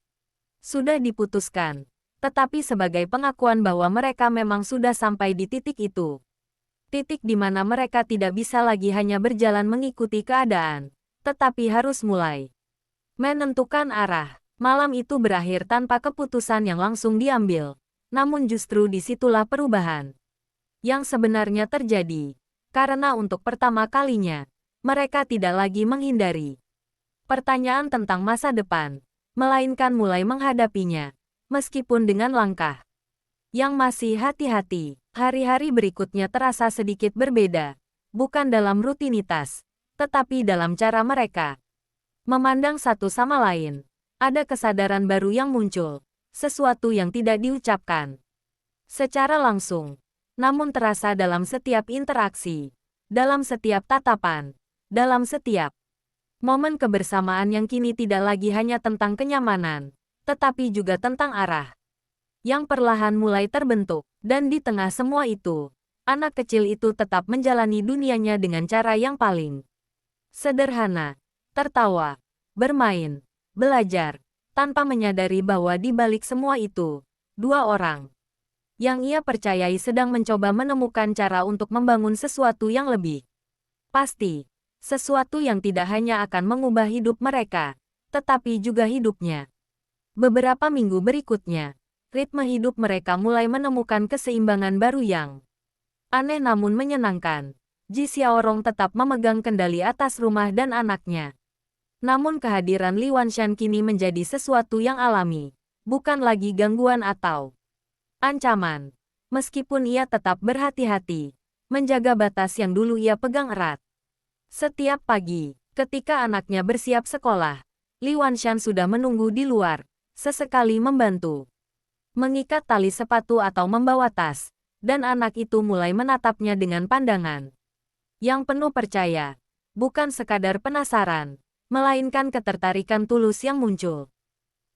sudah diputuskan, tetapi sebagai pengakuan bahwa mereka memang sudah sampai di titik itu. Titik di mana mereka tidak bisa lagi hanya berjalan mengikuti keadaan, tetapi harus mulai menentukan arah. Malam itu berakhir tanpa keputusan yang langsung diambil. Namun justru disitulah perubahan yang sebenarnya terjadi. Karena untuk pertama kalinya, mereka tidak lagi menghindari pertanyaan tentang masa depan, melainkan mulai menghadapinya, meskipun dengan langkah yang masih hati-hati. Hari-hari berikutnya terasa sedikit berbeda, bukan dalam rutinitas, tetapi dalam cara mereka memandang satu sama lain. Ada kesadaran baru yang muncul, sesuatu yang tidak diucapkan secara langsung, namun terasa dalam setiap interaksi, dalam setiap tatapan, dalam setiap momen kebersamaan yang kini tidak lagi hanya tentang kenyamanan, tetapi juga tentang arah yang perlahan mulai terbentuk. Dan di tengah semua itu, anak kecil itu tetap menjalani dunianya dengan cara yang paling sederhana, tertawa, bermain, belajar, tanpa menyadari bahwa di balik semua itu, dua orang yang ia percayai sedang mencoba menemukan cara untuk membangun sesuatu yang lebih pasti. Sesuatu yang tidak hanya akan mengubah hidup mereka, tetapi juga hidupnya. Beberapa minggu berikutnya, ritme hidup mereka mulai menemukan keseimbangan baru yang aneh namun menyenangkan. Ji Xiaorong tetap memegang kendali atas rumah dan anaknya. Namun kehadiran Li Wanshan kini menjadi sesuatu yang alami, bukan lagi gangguan atau ancaman. Meskipun ia tetap berhati-hati, menjaga batas yang dulu ia pegang erat. Setiap pagi, ketika anaknya bersiap sekolah, Li Wanshan sudah menunggu di luar, sesekali membantu mengikat tali sepatu atau membawa tas, dan anak itu mulai menatapnya dengan pandangan yang penuh percaya, bukan sekadar penasaran, melainkan ketertarikan tulus yang muncul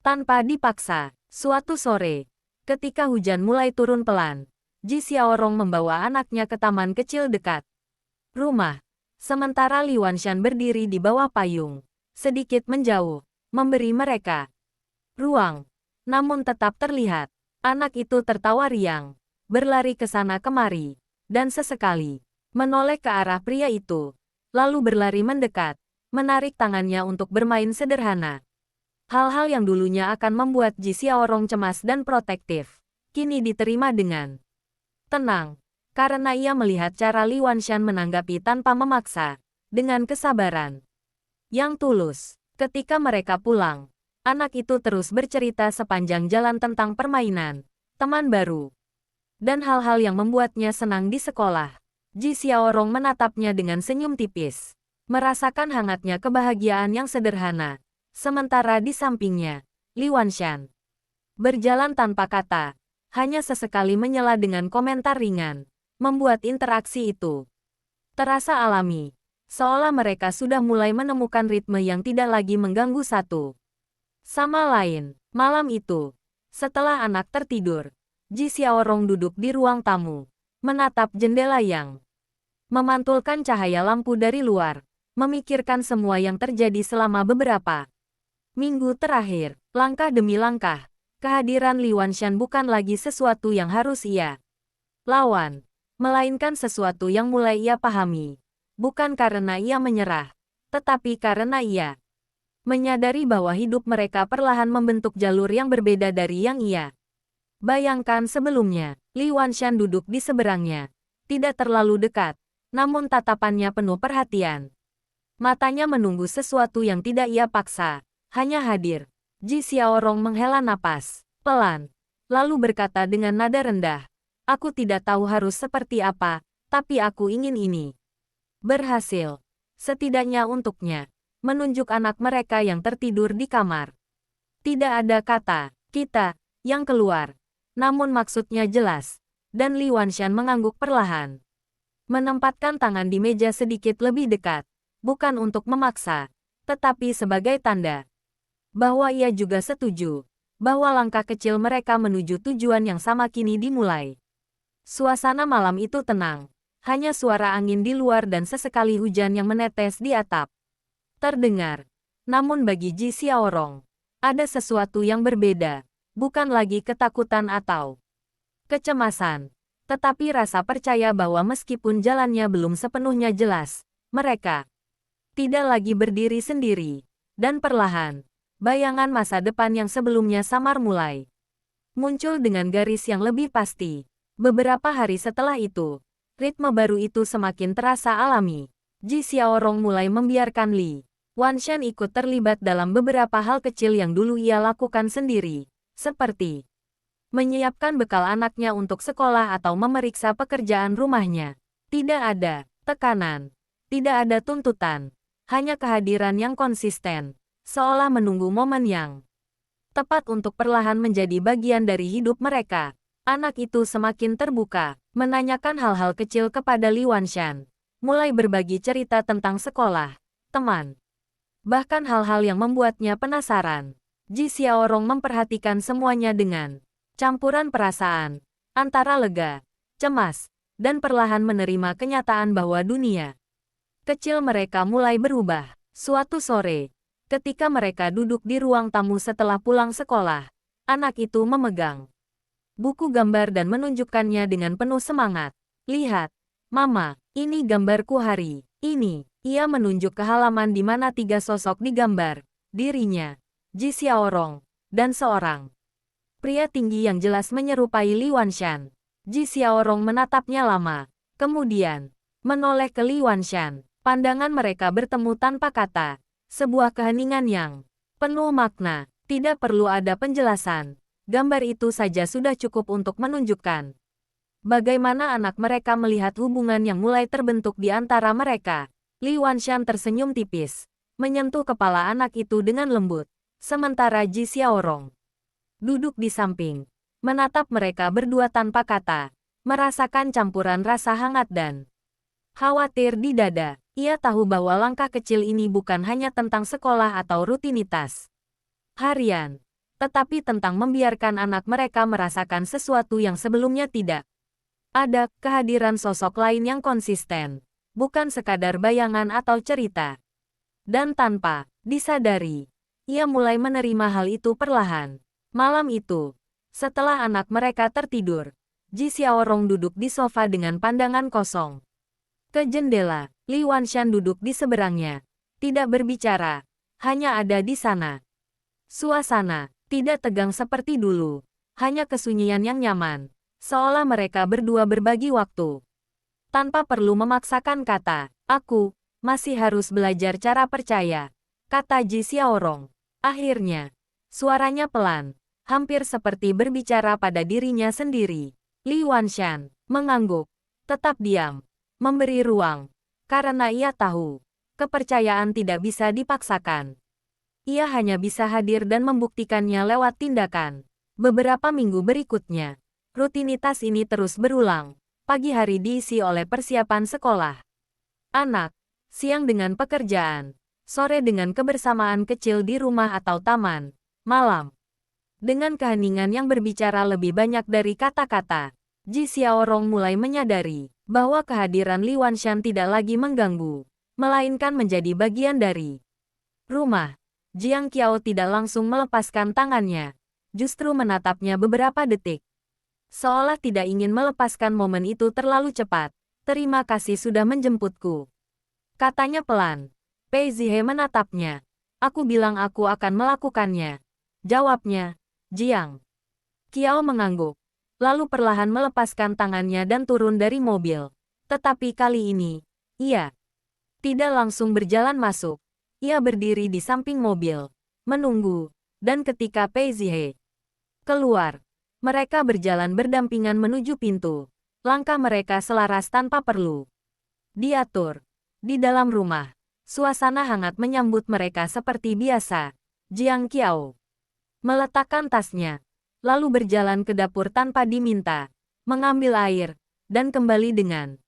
tanpa dipaksa. Suatu sore, ketika hujan mulai turun pelan, Ji Xiaorong membawa anaknya ke taman kecil dekat rumah. Sementara Li Wanshan berdiri di bawah payung, sedikit menjauh, memberi mereka ruang. Namun tetap terlihat, anak itu tertawa riang, berlari ke sana kemari, dan sesekali menoleh ke arah pria itu, lalu berlari mendekat, menarik tangannya untuk bermain sederhana. Hal-hal yang dulunya akan membuat Ji Xiaorong cemas dan protektif, kini diterima dengan tenang. Karena ia melihat cara Li Wanshan menanggapi tanpa memaksa, dengan kesabaran yang tulus. Ketika mereka pulang, anak itu terus bercerita sepanjang jalan tentang permainan, teman baru, dan hal-hal yang membuatnya senang di sekolah. Ji Xiaorong menatapnya dengan senyum tipis, merasakan hangatnya kebahagiaan yang sederhana. Sementara di sampingnya, Li Wanshan berjalan tanpa kata, hanya sesekali menyela dengan komentar ringan, membuat interaksi itu terasa alami, seolah mereka sudah mulai menemukan ritme yang tidak lagi mengganggu satu sama lain. Malam itu, setelah anak tertidur, Ji Xiaorong duduk di ruang tamu, menatap jendela yang memantulkan cahaya lampu dari luar, memikirkan semua yang terjadi selama beberapa minggu terakhir. Langkah demi langkah, kehadiran Li Wanshan bukan lagi sesuatu yang harus ia lawan, melainkan sesuatu yang mulai ia pahami. Bukan karena ia menyerah, tetapi karena ia menyadari bahwa hidup mereka perlahan membentuk jalur yang berbeda dari yang ia bayangkan sebelumnya. Li Wanshan duduk di seberangnya, tidak terlalu dekat, namun tatapannya penuh perhatian. Matanya menunggu sesuatu yang tidak ia paksa, hanya hadir. Ji Xiaorong menghela napas pelan, lalu berkata dengan nada rendah, "Aku tidak tahu harus seperti apa, tapi aku ingin ini berhasil. Setidaknya untuknya." Menunjuk anak mereka yang tertidur di kamar Tidak ada kata, kita, yang keluar. Namun maksudnya jelas. Dan Li Wanshan mengangguk perlahan. Menempatkan tangan di meja sedikit lebih dekat. Bukan untuk memaksa, tetapi sebagai tanda bahwa ia juga setuju bahwa langkah kecil mereka menuju tujuan yang sama kini dimulai. Suasana malam itu tenang. Hanya suara angin di luar dan sesekali hujan yang menetes di atap terdengar. Namun bagi Ji Xiaorong, ada sesuatu yang berbeda. Bukan lagi ketakutan atau kecemasan, tetapi rasa percaya bahwa meskipun jalannya belum sepenuhnya jelas, mereka tidak lagi berdiri sendiri. Dan perlahan, bayangan masa depan yang sebelumnya samar mulai muncul dengan garis yang lebih pasti. Beberapa hari setelah itu, ritme baru itu semakin terasa alami. Ji Xiaorong mulai membiarkan Li Wanshan ikut terlibat dalam beberapa hal kecil yang dulu ia lakukan sendiri, seperti menyiapkan bekal anaknya untuk sekolah atau memeriksa pekerjaan rumahnya. Tidak ada tekanan, tidak ada tuntutan, hanya kehadiran yang konsisten, seolah menunggu momen yang tepat untuk perlahan menjadi bagian dari hidup mereka. Anak itu semakin terbuka, menanyakan hal-hal kecil kepada Li Wanshan, mulai berbagi cerita tentang sekolah, teman, bahkan hal-hal yang membuatnya penasaran. Ji Xiaorong memperhatikan semuanya dengan campuran perasaan, antara lega, cemas, dan perlahan menerima kenyataan bahwa dunia kecil mereka mulai berubah. Suatu sore, ketika mereka duduk di ruang tamu setelah pulang sekolah, anak itu memegang buku gambar dan menunjukkannya dengan penuh semangat. Lihat, Mama, ini gambarku hari ini. Ia menunjuk ke halaman di mana 3 sosok digambar, dirinya, Ji Xiaorong, dan seorang pria tinggi yang jelas menyerupai Li Wanshan. Ji Xiaorong menatapnya lama, kemudian menoleh ke Li Wanshan. Pandangan mereka bertemu tanpa kata, sebuah keheningan yang penuh makna. Tidak perlu ada penjelasan. Gambar itu saja sudah cukup untuk menunjukkan bagaimana anak mereka melihat hubungan yang mulai terbentuk di antara mereka. Li Wanshan tersenyum tipis, menyentuh kepala anak itu dengan lembut, sementara Ji Xiaorong duduk di samping, menatap mereka berdua tanpa kata, merasakan campuran rasa hangat dan khawatir di dada. Ia tahu bahwa langkah kecil ini bukan hanya tentang sekolah atau rutinitas harian, tetapi tentang membiarkan anak mereka merasakan sesuatu yang sebelumnya tidak ada, kehadiran sosok lain yang konsisten, bukan sekadar bayangan atau cerita. Dan tanpa disadari, ia mulai menerima hal itu perlahan. Malam itu, setelah anak mereka tertidur, Ji Xiaorong duduk di sofa dengan pandangan kosong ke jendela. Li Wanshan duduk di seberangnya, tidak berbicara, hanya ada di sana. Suasana tidak tegang seperti dulu, hanya kesunyian yang nyaman, seolah mereka berdua berbagi waktu tanpa perlu memaksakan kata. Aku masih harus belajar cara percaya, kata Ji Xiaorong. Akhirnya, suaranya pelan, hampir seperti berbicara pada dirinya sendiri. Li Wanshan mengangguk, tetap diam, memberi ruang, karena ia tahu kepercayaan tidak bisa dipaksakan. Ia hanya bisa hadir dan membuktikannya lewat tindakan. Beberapa minggu berikutnya, rutinitas ini terus berulang. Pagi hari diisi oleh persiapan sekolah anak, siang dengan pekerjaan, sore dengan kebersamaan kecil di rumah atau taman, malam dengan keheningan yang berbicara lebih banyak dari kata-kata. Ji Xiaorong mulai menyadari bahwa kehadiran Li Wanshan tidak lagi mengganggu, melainkan menjadi bagian dari rumah. Jiang Qiao tidak langsung melepaskan tangannya, justru menatapnya beberapa detik, seolah tidak ingin melepaskan momen itu terlalu cepat. Terima kasih sudah menjemputku, katanya pelan. Pei Zihe menatapnya. Aku bilang aku akan melakukannya, jawabnya. Jiang Qiao mengangguk, lalu perlahan melepaskan tangannya dan turun dari mobil. Tetapi kali ini, ia tidak langsung berjalan masuk. Ia berdiri di samping mobil, menunggu, dan ketika Pei Zihe keluar, mereka berjalan berdampingan menuju pintu. Langkah mereka selaras tanpa perlu diatur. Di dalam rumah, suasana hangat menyambut mereka seperti biasa. Jiang Qiao Meletakkan tasnya, lalu berjalan ke dapur tanpa diminta, mengambil air, dan kembali dengan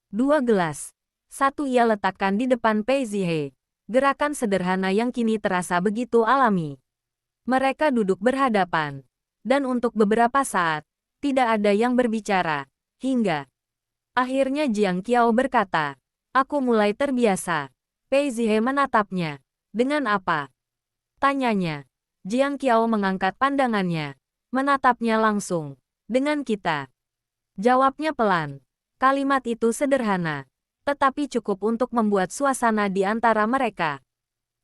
2 gelas. Satu ia letakkan di depan Pei Zihe. Gerakan sederhana yang kini terasa begitu alami. Mereka duduk berhadapan. Dan untuk beberapa saat, tidak ada yang berbicara. Hingga akhirnya Jiang Qiao berkata, "Aku mulai terbiasa." Pei Zihe menatapnya. "Dengan apa?" tanyanya. Jiang Qiao mengangkat pandangannya. Menatapnya langsung. "Dengan kita." Jawabnya pelan. Kalimat itu sederhana, tetapi cukup untuk membuat suasana di antara mereka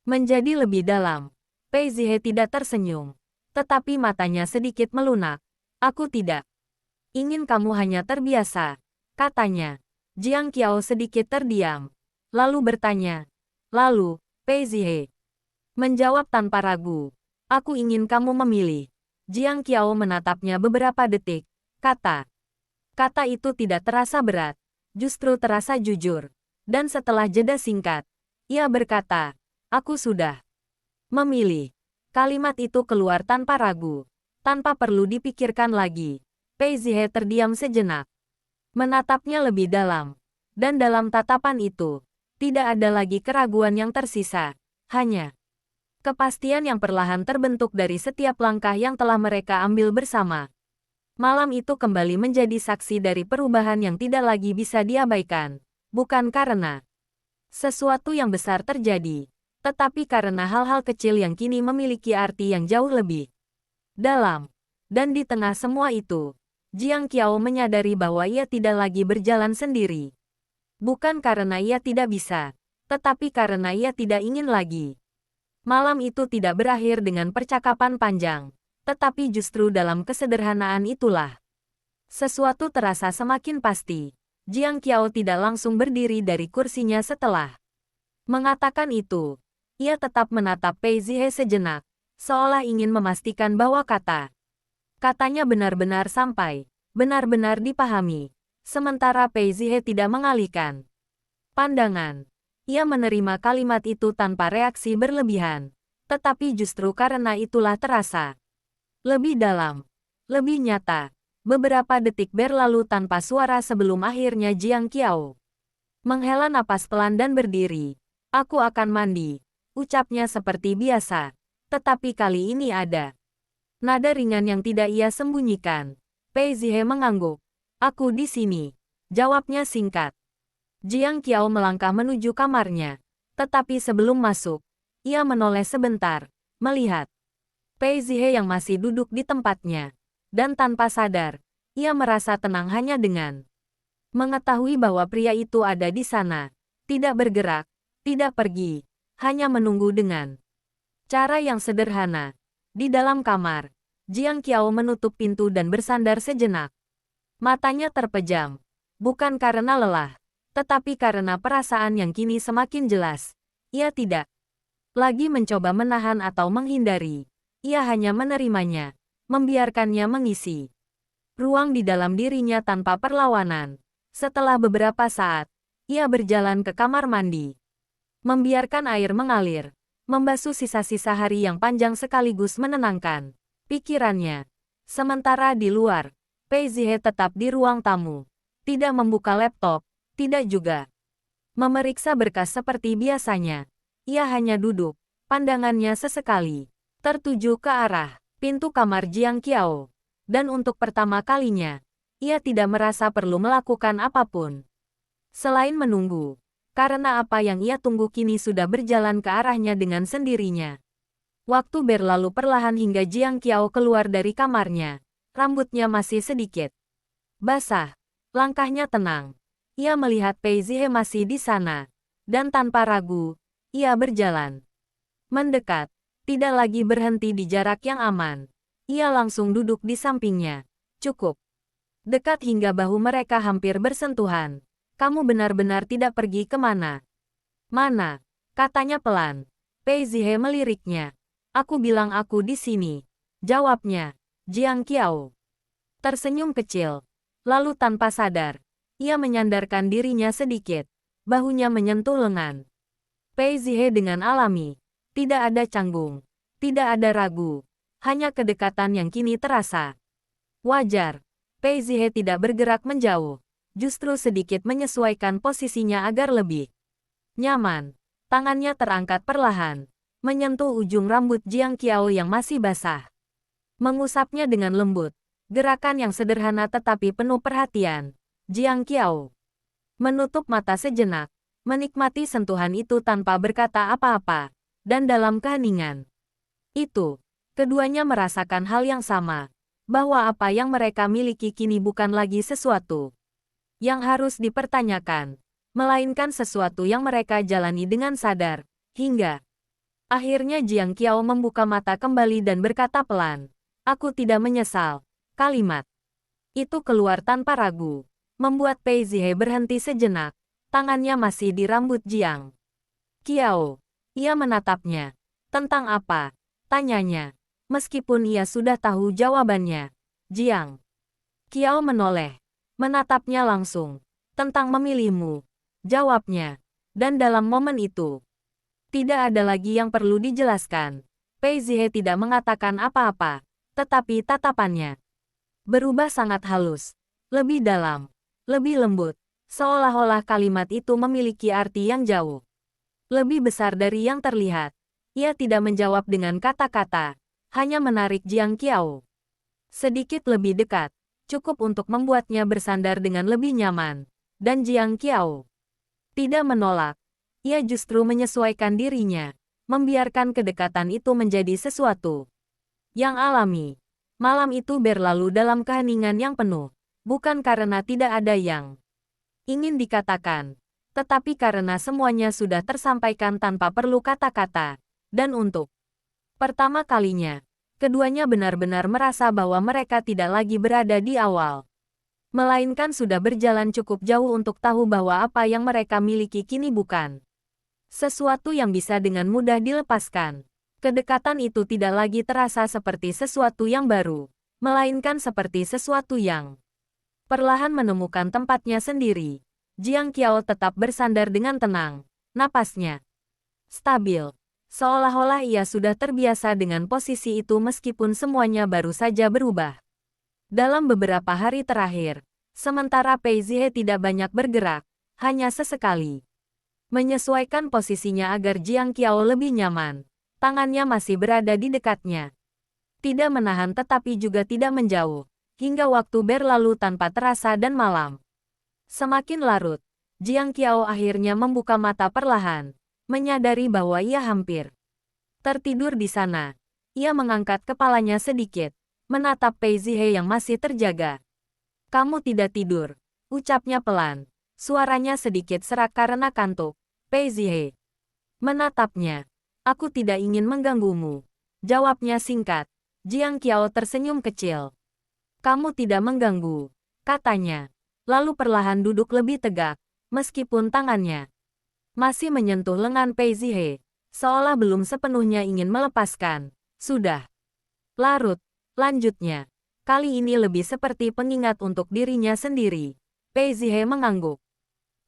menjadi lebih dalam. Pei Zihe tidak tersenyum, tetapi matanya sedikit melunak. "Aku tidak ingin kamu hanya terbiasa," katanya. Jiang Qiao sedikit terdiam, lalu bertanya. "Lalu?" Pei Zihe menjawab tanpa ragu. "Aku ingin kamu memilih." Jiang Qiao menatapnya beberapa detik. Kata itu tidak terasa berat, justru terasa jujur. Dan setelah jeda singkat, ia berkata, "Aku sudah memilih." Kalimat itu keluar tanpa ragu, tanpa perlu dipikirkan lagi. Pei Zihe terdiam sejenak, menatapnya lebih dalam. Dan dalam tatapan itu, tidak ada lagi keraguan yang tersisa, hanya kepastian yang perlahan terbentuk dari setiap langkah yang telah mereka ambil bersama. Malam itu kembali menjadi saksi dari perubahan yang tidak lagi bisa diabaikan, bukan karena sesuatu yang besar terjadi, tetapi karena hal-hal kecil yang kini memiliki arti yang jauh lebih dalam. Dan di tengah semua itu, Jiang Qiao menyadari bahwa ia tidak lagi berjalan sendiri. Bukan karena ia tidak bisa, tetapi karena ia tidak ingin lagi. Malam itu tidak berakhir dengan percakapan panjang. Tetapi justru dalam kesederhanaan itulah sesuatu terasa semakin pasti. Jiang Qiao tidak langsung berdiri dari kursinya setelah mengatakan itu. Ia tetap menatap Pei Zihe sejenak, seolah ingin memastikan bahwa katanya benar-benar sampai, benar-benar dipahami. Sementara Pei Zihe tidak mengalihkan pandangan. Ia menerima kalimat itu tanpa reaksi berlebihan. Tetapi justru karena itulah terasa lebih dalam, lebih nyata. Beberapa detik berlalu tanpa suara sebelum akhirnya Jiang Qiao menghela napas pelan dan berdiri. "Aku akan mandi," ucapnya seperti biasa. Tetapi kali ini ada nada ringan yang tidak ia sembunyikan. Pei Zihe mengangguk. "Aku di sini," jawabnya singkat. Jiang Qiao melangkah menuju kamarnya. Tetapi sebelum masuk, ia menoleh sebentar, melihat Pei Zihe yang masih duduk di tempatnya. Dan tanpa sadar, ia merasa tenang hanya dengan mengetahui bahwa pria itu ada di sana. Tidak bergerak, tidak pergi, hanya menunggu dengan cara yang sederhana. Di dalam kamar, Jiang Qiao menutup pintu dan bersandar sejenak. Matanya terpejam, bukan karena lelah, tetapi karena perasaan yang kini semakin jelas. Ia tidak lagi mencoba menahan atau menghindari. Ia hanya menerimanya, membiarkannya mengisi ruang di dalam dirinya tanpa perlawanan. Setelah beberapa saat, ia berjalan ke kamar mandi, membiarkan air mengalir, membasuh sisa-sisa hari yang panjang sekaligus menenangkan pikirannya. Sementara di luar, Pei Zihe tetap di ruang tamu, tidak membuka laptop, tidak juga memeriksa berkas seperti biasanya. Ia hanya duduk, pandangannya sesekali tertuju ke arah pintu kamar Jiang Qiao. Dan untuk pertama kalinya, ia tidak merasa perlu melakukan apapun selain menunggu. Karena apa yang ia tunggu kini sudah berjalan ke arahnya dengan sendirinya. Waktu berlalu perlahan hingga Jiang Qiao keluar dari kamarnya. Rambutnya masih sedikit basah, langkahnya tenang. Ia melihat Pei Zihe masih di sana. Dan tanpa ragu, ia berjalan mendekat. Tidak lagi berhenti di jarak yang aman. Ia langsung duduk di sampingnya. Cukup dekat hingga bahu mereka hampir bersentuhan. "Kamu benar-benar tidak pergi kemana?" "Mana?" katanya pelan. Pei Zihe meliriknya. "Aku bilang aku di sini," jawabnya. Jiang Qiao tersenyum kecil. Lalu tanpa sadar, ia menyandarkan dirinya sedikit. Bahunya menyentuh lengan Pei Zihe dengan alami. Tidak ada canggung, tidak ada ragu, hanya kedekatan yang kini terasa. Wajar, Pei Zihe tidak bergerak menjauh, justru sedikit menyesuaikan posisinya agar lebih nyaman. Tangannya terangkat perlahan, menyentuh ujung rambut Jiang Qiao yang masih basah. Mengusapnya dengan lembut, gerakan yang sederhana tetapi penuh perhatian. Jiang Qiao menutup mata sejenak, menikmati sentuhan itu tanpa berkata apa-apa, dan dalam keheningan itu, keduanya merasakan hal yang sama, bahwa apa yang mereka miliki kini bukan lagi sesuatu yang harus dipertanyakan, melainkan sesuatu yang mereka jalani dengan sadar, hingga akhirnya Jiang Qiao membuka mata kembali dan berkata pelan, "Aku tidak menyesal." Kalimat itu keluar tanpa ragu, membuat Pei Zihe berhenti sejenak, tangannya masih di rambut Jiang Qiao. Ia menatapnya. "Tentang apa?" tanyanya, meskipun ia sudah tahu jawabannya. Jiang Qiao menoleh, menatapnya langsung. "Tentang memilihmu," jawabnya. Dan dalam momen itu, tidak ada lagi yang perlu dijelaskan. Pei Zihe tidak mengatakan apa-apa, tetapi tatapannya berubah sangat halus, lebih dalam, lebih lembut, seolah-olah kalimat itu memiliki arti yang jauh lebih besar dari yang terlihat. Ia tidak menjawab dengan kata-kata, hanya menarik Jiang Qiao sedikit lebih dekat, cukup untuk membuatnya bersandar dengan lebih nyaman. Dan Jiang Qiao tidak menolak. Ia justru menyesuaikan dirinya, membiarkan kedekatan itu menjadi sesuatu yang alami. Malam itu berlalu dalam keheningan yang penuh, bukan karena tidak ada yang ingin dikatakan, tetapi karena semuanya sudah tersampaikan tanpa perlu kata-kata. Dan untuk pertama kalinya, keduanya benar-benar merasa bahwa mereka tidak lagi berada di awal, melainkan sudah berjalan cukup jauh untuk tahu bahwa apa yang mereka miliki kini bukan sesuatu yang bisa dengan mudah dilepaskan. Kedekatan itu tidak lagi terasa seperti sesuatu yang baru, melainkan seperti sesuatu yang perlahan menemukan tempatnya sendiri. Jiang Qiao tetap bersandar dengan tenang, napasnya stabil, seolah-olah ia sudah terbiasa dengan posisi itu meskipun semuanya baru saja berubah. Dalam beberapa hari terakhir, sementara Pei Zihe tidak banyak bergerak, hanya sesekali menyesuaikan posisinya agar Jiang Qiao lebih nyaman. Tangannya masih berada di dekatnya. Tidak menahan tetapi juga tidak menjauh, hingga waktu berlalu tanpa terasa dan malam semakin larut. Jiang Qiao akhirnya membuka mata perlahan, menyadari bahwa ia hampir tertidur di sana. Ia mengangkat kepalanya sedikit, menatap Pei Zihe yang masih terjaga. "Kamu tidak tidur," ucapnya pelan. Suaranya sedikit serak karena kantuk. Pei Zihe menatapnya. "Aku tidak ingin mengganggumu," jawabnya singkat. Jiang Qiao tersenyum kecil. "Kamu tidak mengganggu," katanya. Lalu perlahan duduk lebih tegak, meskipun tangannya masih menyentuh lengan Pei Zihe, seolah belum sepenuhnya ingin melepaskan. "Sudah larut," lanjutnya. Kali ini lebih seperti pengingat untuk dirinya sendiri. Pei Zihe mengangguk.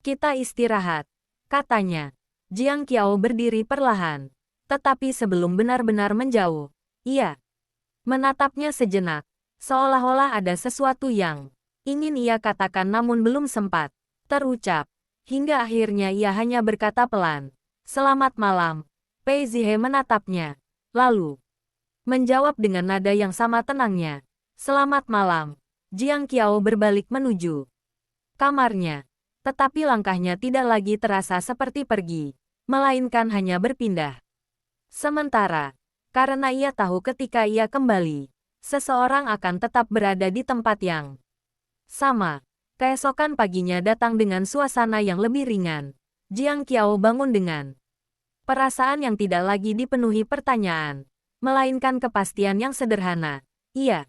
"Kita istirahat," katanya. Jiang Qiao berdiri perlahan, tetapi sebelum benar-benar menjauh, ia menatapnya sejenak, seolah-olah ada sesuatu yang ingin ia katakan namun belum sempat terucap. Hingga akhirnya ia hanya berkata pelan, "Selamat malam." Pei Zihe menatapnya, lalu menjawab dengan nada yang sama tenangnya, "Selamat malam." Jiang Qiao berbalik menuju kamarnya, tetapi langkahnya tidak lagi terasa seperti pergi, melainkan hanya berpindah. Sementara, karena ia tahu ketika ia kembali, seseorang akan tetap berada di tempat yang sama. Keesokan paginya datang dengan suasana yang lebih ringan. Jiang Qiao bangun dengan perasaan yang tidak lagi dipenuhi pertanyaan, melainkan kepastian yang sederhana. Ia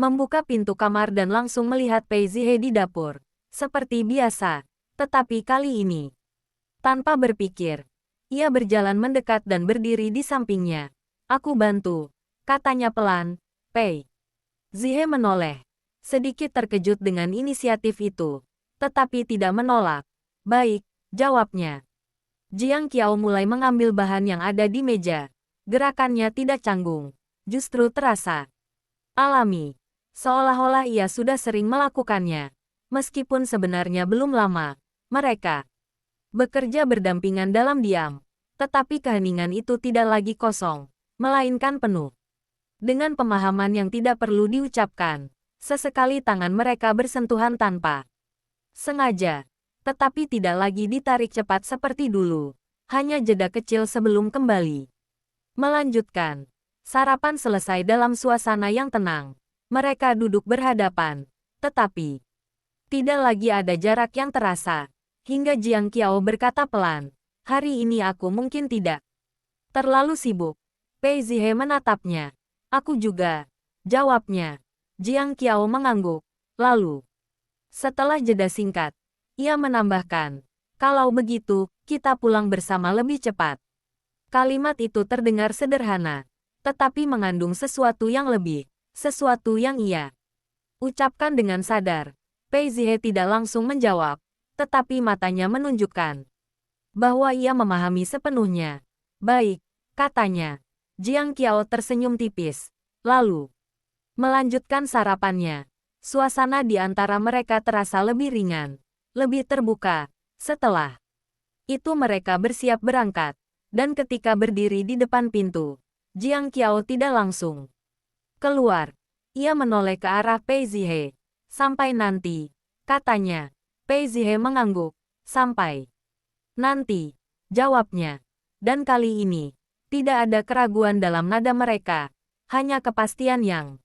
membuka pintu kamar dan langsung melihat Pei Zihe di dapur. Seperti biasa, tetapi kali ini tanpa berpikir, ia berjalan mendekat dan berdiri di sampingnya. "Aku bantu," katanya pelan. Pei Zihe menoleh, sedikit terkejut dengan inisiatif itu, tetapi tidak menolak. "Baik," jawabnya. Jiang Qiao mulai mengambil bahan yang ada di meja. Gerakannya tidak canggung, justru terasa alami. Seolah-olah ia sudah sering melakukannya. Meskipun sebenarnya belum lama, mereka bekerja berdampingan dalam diam. Tetapi keheningan itu tidak lagi kosong, melainkan penuh dengan pemahaman yang tidak perlu diucapkan. Sesekali tangan mereka bersentuhan tanpa sengaja, tetapi tidak lagi ditarik cepat seperti dulu. Hanya jeda kecil sebelum kembali melanjutkan. Sarapan selesai dalam suasana yang tenang. Mereka duduk berhadapan, tetapi tidak lagi ada jarak yang terasa. Hingga Jiang Qiao berkata pelan, "Hari ini aku mungkin tidak terlalu sibuk." Pei Zihe menatapnya. "Aku juga," jawabnya. Jiang Qiao mengangguk. Lalu, setelah jeda singkat, ia menambahkan, "Kalau begitu, kita pulang bersama lebih cepat." Kalimat itu terdengar sederhana, tetapi mengandung sesuatu yang lebih, sesuatu yang ia ucapkan dengan sadar. Pei Zihe tidak langsung menjawab, tetapi matanya menunjukkan bahwa ia memahami sepenuhnya. "Baik," katanya. Jiang Qiao tersenyum tipis, lalu melanjutkan sarapannya. Suasana di antara mereka terasa lebih ringan, lebih terbuka. Setelah itu mereka bersiap berangkat, dan ketika berdiri di depan pintu, Jiang Qiao tidak langsung keluar. Ia menoleh ke arah Pei Zihe. "Sampai nanti," katanya. Pei Zihe mengangguk. "Sampai nanti," jawabnya. Dan kali ini, tidak ada keraguan dalam nada mereka, hanya kepastian yang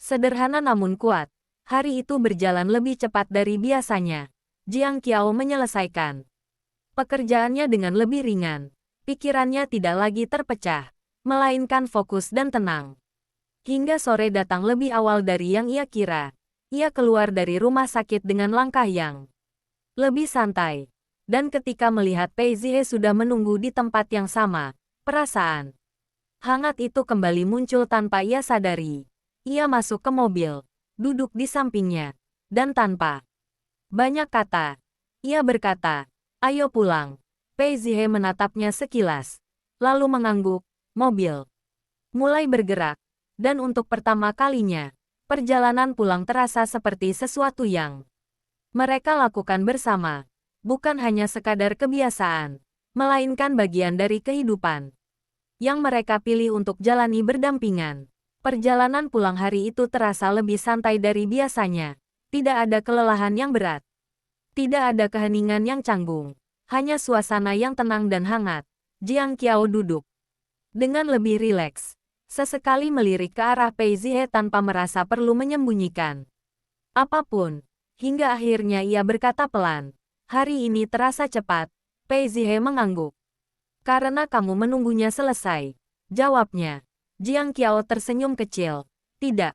sederhana namun kuat. Hari itu berjalan lebih cepat dari biasanya. Jiang Qiao menyelesaikan pekerjaannya dengan lebih ringan. Pikirannya tidak lagi terpecah, melainkan fokus dan tenang. Hingga sore datang lebih awal dari yang ia kira. Ia keluar dari rumah sakit dengan langkah yang lebih santai. Dan ketika melihat Pei Zihe sudah menunggu di tempat yang sama, perasaan hangat itu kembali muncul tanpa ia sadari. Ia masuk ke mobil, duduk di sampingnya, dan tanpa banyak kata, ia berkata, "Ayo pulang." Pei Zihe menatapnya sekilas, lalu mengangguk. Mobil mulai bergerak, dan untuk pertama kalinya, perjalanan pulang terasa seperti sesuatu yang mereka lakukan bersama. Bukan hanya sekadar kebiasaan, melainkan bagian dari kehidupan yang mereka pilih untuk jalani berdampingan. Perjalanan pulang hari itu terasa lebih santai dari biasanya. Tidak ada kelelahan yang berat. Tidak ada keheningan yang canggung. Hanya suasana yang tenang dan hangat. Jiang Qiao duduk dengan lebih rileks. Sesekali melirik ke arah Pei Zihe tanpa merasa perlu menyembunyikan apapun. Hingga akhirnya ia berkata pelan, "Hari ini terasa cepat." Pei Zihe mengangguk. "Karena kamu menunggunya selesai," jawabnya. Jiang Qiao tersenyum kecil. "Tidak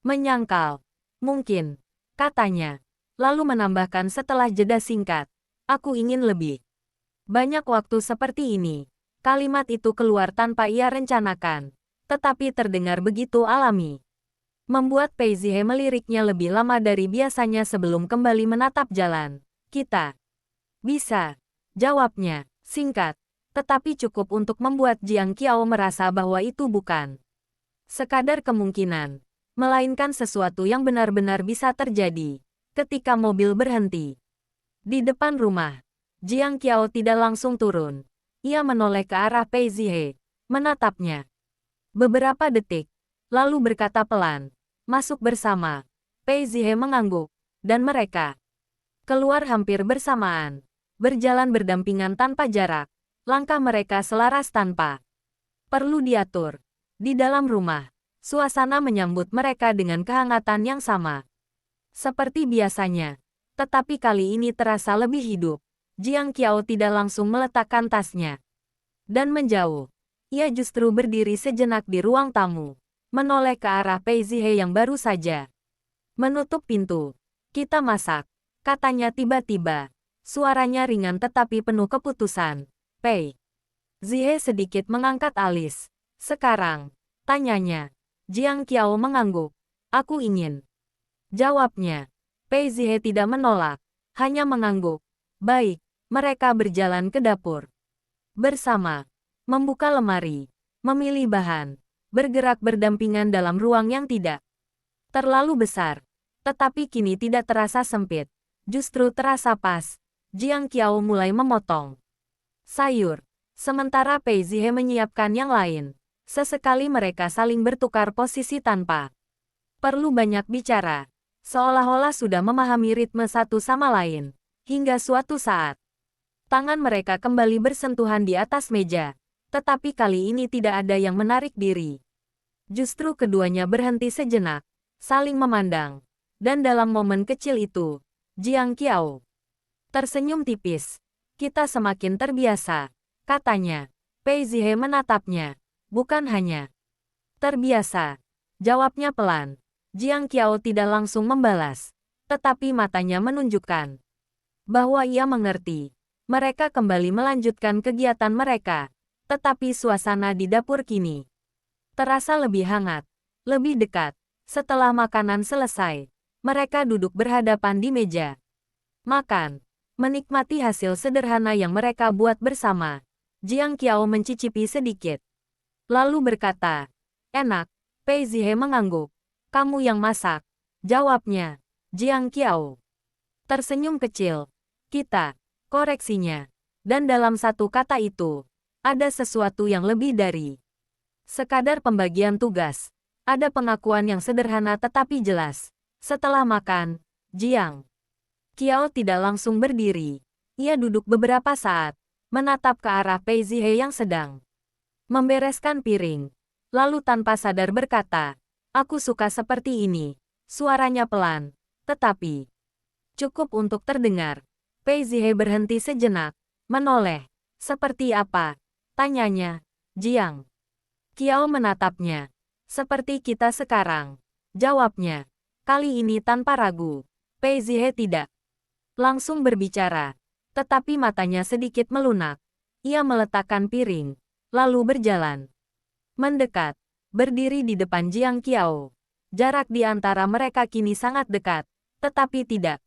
menyangkal. Mungkin," katanya. Lalu menambahkan setelah jeda singkat, "Aku ingin lebih banyak waktu seperti ini." Kalimat itu keluar tanpa ia rencanakan, tetapi terdengar begitu alami. Membuat Pei Zihe meliriknya lebih lama dari biasanya sebelum kembali menatap jalan. "Kita bisa," jawabnya, singkat, tetapi cukup untuk membuat Jiang Qiao merasa bahwa itu bukan sekadar kemungkinan, melainkan sesuatu yang benar-benar bisa terjadi. Ketika mobil berhenti di depan rumah, Jiang Qiao tidak langsung turun. Ia menoleh ke arah Pei Zihe, menatapnya beberapa detik, lalu berkata pelan, "Masuk bersama." Pei Zihe mengangguk, dan mereka keluar hampir bersamaan, berjalan berdampingan tanpa jarak. Langkah mereka selaras tanpa perlu diatur. Di dalam rumah, suasana menyambut mereka dengan kehangatan yang sama seperti biasanya, tetapi kali ini terasa lebih hidup. Jiang Qiao tidak langsung meletakkan tasnya dan menjauh. Ia justru berdiri sejenak di ruang tamu, menoleh ke arah Pei Zihe yang baru saja menutup pintu. "Kita masak," katanya tiba-tiba. Suaranya ringan tetapi penuh keputusan. Pei Zihe sedikit mengangkat alis. "Sekarang?" tanyanya. Jiang Qiao mengangguk. "Aku ingin," jawabnya. Pei Zihe tidak menolak, hanya mengangguk. "Baik." Mereka berjalan ke dapur bersama, membuka lemari, memilih bahan, bergerak berdampingan dalam ruang yang tidak terlalu besar. Tetapi kini tidak terasa sempit. Justru terasa pas. Jiang Qiao mulai memotong sayur. Sementara Pei Zihe menyiapkan yang lain. Sesekali mereka saling bertukar posisi tanpa perlu banyak bicara. Seolah-olah sudah memahami ritme satu sama lain. Hingga suatu saat, tangan mereka kembali bersentuhan di atas meja. Tetapi kali ini tidak ada yang menarik diri. Justru keduanya berhenti sejenak, saling memandang. Dan dalam momen kecil itu, Jiang Qiao tersenyum tipis. Kita semakin terbiasa, katanya. Pei Zihe menatapnya. Bukan hanya terbiasa, jawabnya pelan. Jiang Qiao tidak langsung membalas, tetapi matanya menunjukkan bahwa ia mengerti. Mereka kembali melanjutkan kegiatan mereka. Tetapi suasana di dapur kini terasa lebih hangat, lebih dekat. Setelah makanan selesai, mereka duduk berhadapan di meja makan, menikmati hasil sederhana yang mereka buat bersama. Jiang Qiao mencicipi sedikit, lalu berkata, "Enak." Pei Zihe mengangguk. "Kamu yang masak," jawabnya. Jiang Qiao tersenyum kecil. "Kita," koreksinya. Dan dalam satu kata itu, ada sesuatu yang lebih dari sekadar pembagian tugas. Ada pengakuan yang sederhana tetapi jelas. Setelah makan, Jiang Qiao tidak langsung berdiri. Ia duduk beberapa saat, menatap ke arah Pei Zihe yang sedang membereskan piring. Lalu tanpa sadar berkata, "Aku suka seperti ini." Suaranya pelan, tetapi cukup untuk terdengar. Pei Zihe berhenti sejenak, menoleh. "Seperti apa?" tanyanya. Jiang Qiao menatapnya. "Seperti kita sekarang," jawabnya. Kali ini tanpa ragu. Pei Zihe tidak langsung berbicara, tetapi matanya sedikit melunak. Ia meletakkan piring, lalu berjalan mendekat, berdiri di depan Jiang Qiao. Jarak di antara mereka kini sangat dekat, tetapi tidak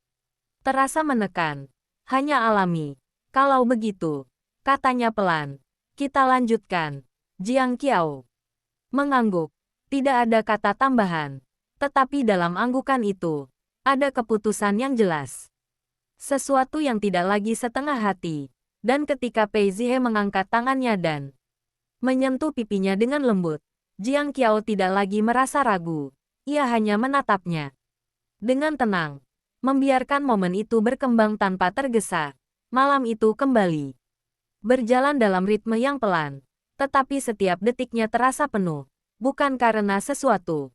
terasa menekan, hanya alami. "Kalau begitu," katanya pelan, "kita lanjutkan." Jiang Qiao mengangguk. Tidak ada kata tambahan, tetapi dalam anggukan itu, ada keputusan yang jelas. Sesuatu yang tidak lagi setengah hati. Dan ketika Pei Zihe mengangkat tangannya dan menyentuh pipinya dengan lembut, Jiang Qiao tidak lagi merasa ragu. Ia hanya menatapnya dengan tenang, membiarkan momen itu berkembang tanpa tergesa. Malam itu kembali berjalan dalam ritme yang pelan, tetapi setiap detiknya terasa penuh, bukan karena sesuatu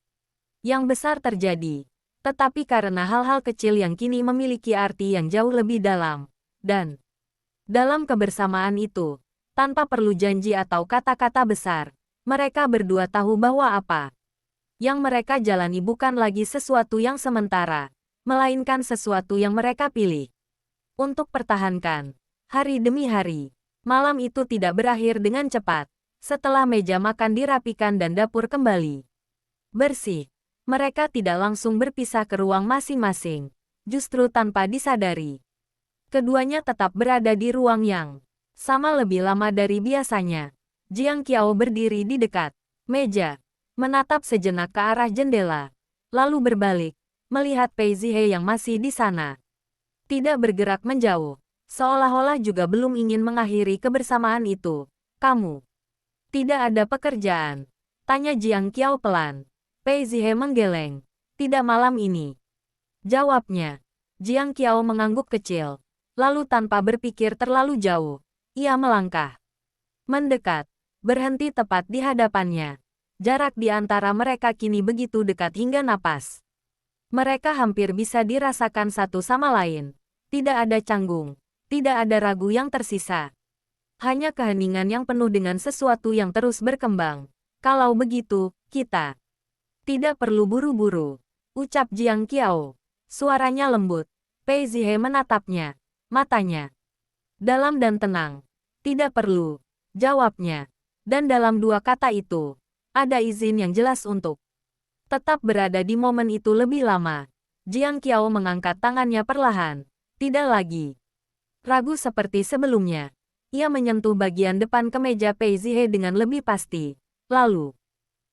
yang besar terjadi, tetapi karena hal-hal kecil yang kini memiliki arti yang jauh lebih dalam. Dan dalam kebersamaan itu, tanpa perlu janji atau kata-kata besar, mereka berdua tahu bahwa apa yang mereka jalani bukan lagi sesuatu yang sementara, melainkan sesuatu yang mereka pilih untuk pertahankan hari demi hari. Malam itu tidak berakhir dengan cepat. Setelah meja makan dirapikan dan dapur kembali bersih, mereka tidak langsung berpisah ke ruang masing-masing. Justru tanpa disadari, keduanya tetap berada di ruang yang sama lebih lama dari biasanya. Jiang Qiao berdiri di dekat meja, menatap sejenak ke arah jendela, lalu berbalik, melihat Pei Zihe yang masih di sana. Tidak bergerak menjauh, seolah-olah juga belum ingin mengakhiri kebersamaan itu. "Kamu tidak ada pekerjaan?" tanya Jiang Qiao pelan. Pei Zihe menggeleng. "Tidak malam ini," jawabnya. Jiang Qiao mengangguk kecil. Lalu tanpa berpikir terlalu jauh, ia melangkah mendekat, berhenti tepat di hadapannya. Jarak di antara mereka kini begitu dekat hingga napas mereka hampir bisa dirasakan satu sama lain. Tidak ada canggung, tidak ada ragu yang tersisa. Hanya keheningan yang penuh dengan sesuatu yang terus berkembang. "Kalau begitu, kita tidak perlu buru-buru," ucap Jiang Qiao. Suaranya lembut. Pei Zihe menatapnya, matanya dalam dan tenang. "Tidak perlu," jawabnya. Dan dalam dua kata itu, ada izin yang jelas untuk tetap berada di momen itu lebih lama. Jiang Qiao mengangkat tangannya perlahan. Tidak lagi ragu seperti sebelumnya. Ia menyentuh bagian depan kemeja Pei Zihe dengan lebih pasti. Lalu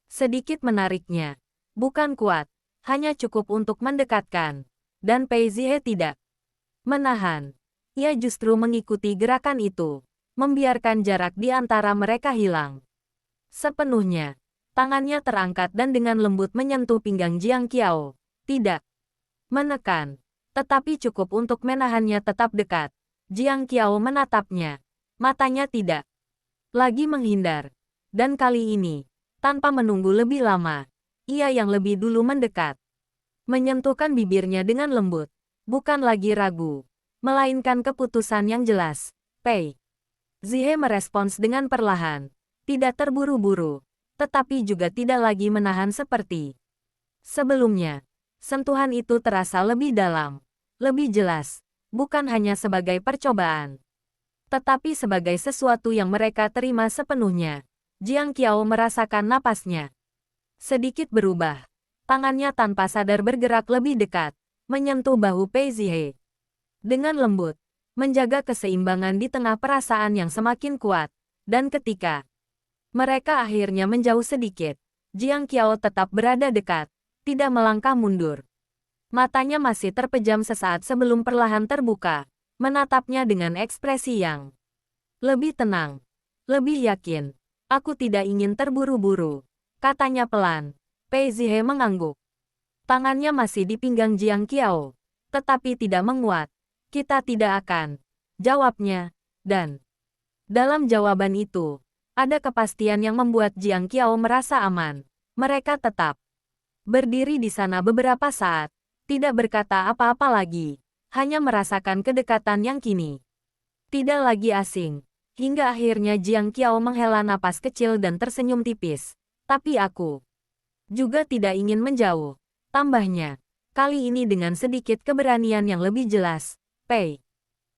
Sedikit menariknya. Bukan kuat, hanya cukup untuk mendekatkan. Dan Pei Zihe tidak menahan. Ia justru mengikuti gerakan itu, membiarkan jarak di antara mereka hilang. Sepenuhnya, tangannya terangkat dan dengan lembut menyentuh pinggang Jiang Qiao. Tidak menekan, tetapi cukup untuk menahannya tetap dekat. Jiang Qiao menatapnya. Matanya tidak lagi menghindar. Dan kali ini, tanpa menunggu lebih lama, ia yang lebih dulu mendekat. Menyentuhkan bibirnya dengan lembut. Bukan lagi ragu, melainkan keputusan yang jelas. Pei Zihe merespons dengan perlahan. Tidak terburu-buru, tetapi juga tidak lagi menahan seperti sebelumnya. Sentuhan itu terasa lebih dalam, lebih jelas, bukan hanya sebagai percobaan, tetapi sebagai sesuatu yang mereka terima sepenuhnya. Jiang Qiao merasakan napasnya sedikit berubah. Tangannya tanpa sadar bergerak lebih dekat, menyentuh bahu Pei Zihe. Dengan lembut, menjaga keseimbangan di tengah perasaan yang semakin kuat. Dan ketika mereka akhirnya menjauh sedikit, Jiang Qiao tetap berada dekat, tidak melangkah mundur. Matanya masih terpejam sesaat sebelum perlahan terbuka, menatapnya dengan ekspresi yang lebih tenang, lebih yakin. Aku tidak ingin terburu-buru, katanya pelan. Pei Zihe mengangguk. Tangannya masih di pinggang Jiang Qiao, tetapi tidak menguat. Kita tidak akan, jawabnya, dan dalam jawaban itu, ada kepastian yang membuat Jiang Qiao merasa aman. Mereka tetap berdiri di sana beberapa saat, tidak berkata apa-apa lagi, hanya merasakan kedekatan yang kini tidak lagi asing. Hingga akhirnya Jiang Qiao menghela napas kecil dan tersenyum tipis. Tapi aku juga tidak ingin menjauh. Tambahnya, kali ini dengan sedikit keberanian yang lebih jelas. Pei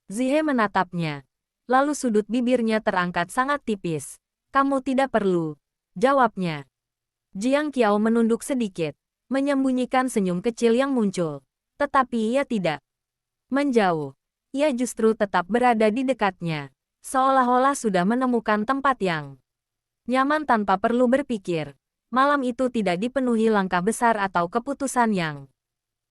Zihe menatapnya. Lalu sudut bibirnya terangkat sangat tipis. Kamu tidak perlu, jawabnya. Jiang Qiao menunduk sedikit, menyembunyikan senyum kecil yang muncul. Tetapi ia tidak menjauh. Ia justru tetap berada di dekatnya. Seolah-olah sudah menemukan tempat yang nyaman tanpa perlu berpikir. Malam itu tidak dipenuhi langkah besar atau keputusan yang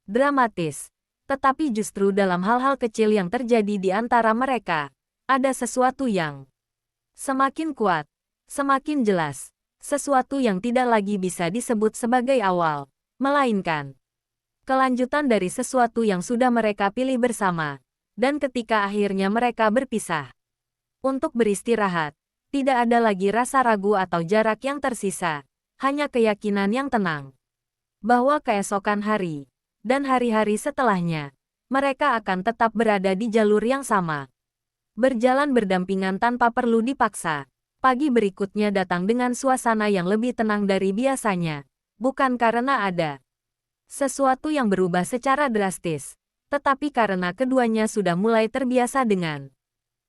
dramatis. Tetapi justru dalam hal-hal kecil yang terjadi di antara mereka, ada sesuatu yang semakin kuat, semakin jelas. Sesuatu yang tidak lagi bisa disebut sebagai awal, melainkan kelanjutan dari sesuatu yang sudah mereka pilih bersama. Dan ketika akhirnya mereka berpisah untuk beristirahat, tidak ada lagi rasa ragu atau jarak yang tersisa. Hanya keyakinan yang tenang bahwa keesokan hari dan hari-hari setelahnya, mereka akan tetap berada di jalur yang sama. Berjalan berdampingan tanpa perlu dipaksa. Pagi berikutnya datang dengan suasana yang lebih tenang dari biasanya. Bukan karena ada sesuatu yang berubah secara drastis, tetapi karena keduanya sudah mulai terbiasa dengan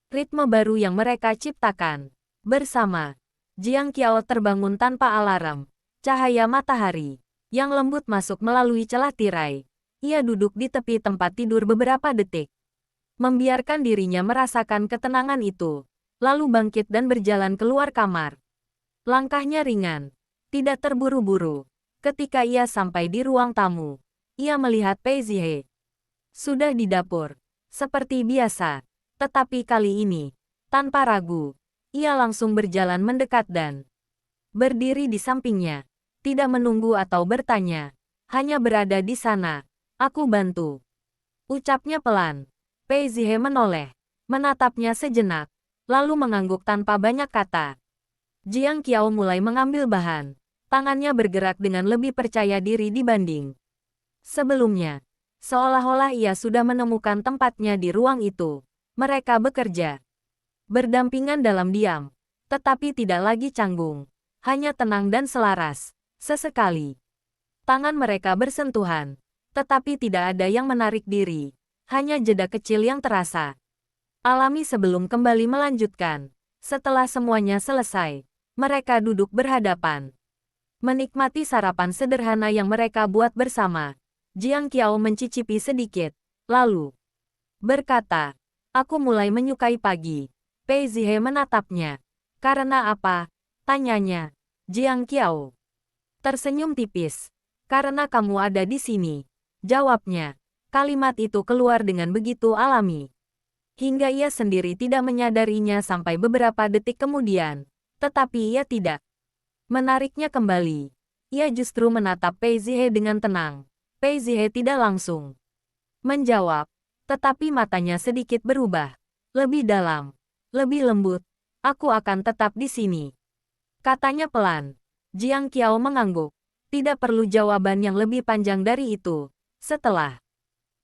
ritme baru yang mereka ciptakan. Bersama, Jiang Qiao terbangun tanpa alarm. Cahaya matahari yang lembut masuk melalui celah tirai. Ia duduk di tepi tempat tidur beberapa detik, membiarkan dirinya merasakan ketenangan itu, lalu bangkit dan berjalan keluar kamar. Langkahnya ringan, tidak terburu-buru. Ketika ia sampai di ruang tamu, ia melihat Pei Zihe sudah di dapur, seperti biasa, tetapi kali ini, tanpa ragu, ia langsung berjalan mendekat dan berdiri di sampingnya. Tidak menunggu atau bertanya, hanya berada di sana. Aku bantu, ucapnya pelan. Pei Zihe menoleh, menatapnya sejenak, lalu mengangguk tanpa banyak kata. Jiang Qiao mulai mengambil bahan. Tangannya bergerak dengan lebih percaya diri dibanding sebelumnya. Seolah-olah ia sudah menemukan tempatnya di ruang itu. Mereka bekerja berdampingan dalam diam, tetapi tidak lagi canggung, hanya tenang dan selaras. Sesekali, tangan mereka bersentuhan, tetapi tidak ada yang menarik diri, hanya jeda kecil yang terasa alami sebelum kembali melanjutkan. Setelah semuanya selesai, mereka duduk berhadapan, menikmati sarapan sederhana yang mereka buat bersama. Jiang Qiao mencicipi sedikit, lalu berkata, "Aku mulai menyukai pagi." Pei Zihe menatapnya. "Karena apa?" tanyanya. Jiang Qiao Tersenyum tipis. Karena kamu ada di sini. Jawabnya. Kalimat itu keluar dengan begitu alami. Hingga ia sendiri tidak menyadarinya sampai beberapa detik kemudian. Tetapi ia tidak menariknya kembali. Ia justru menatap Pei Zihe dengan tenang. Pei Zihe tidak langsung menjawab. Tetapi matanya sedikit berubah. Lebih dalam. Lebih lembut. Aku akan tetap di sini. Katanya pelan. Jiang Qiao mengangguk. Tidak perlu jawaban yang lebih panjang dari itu. Setelah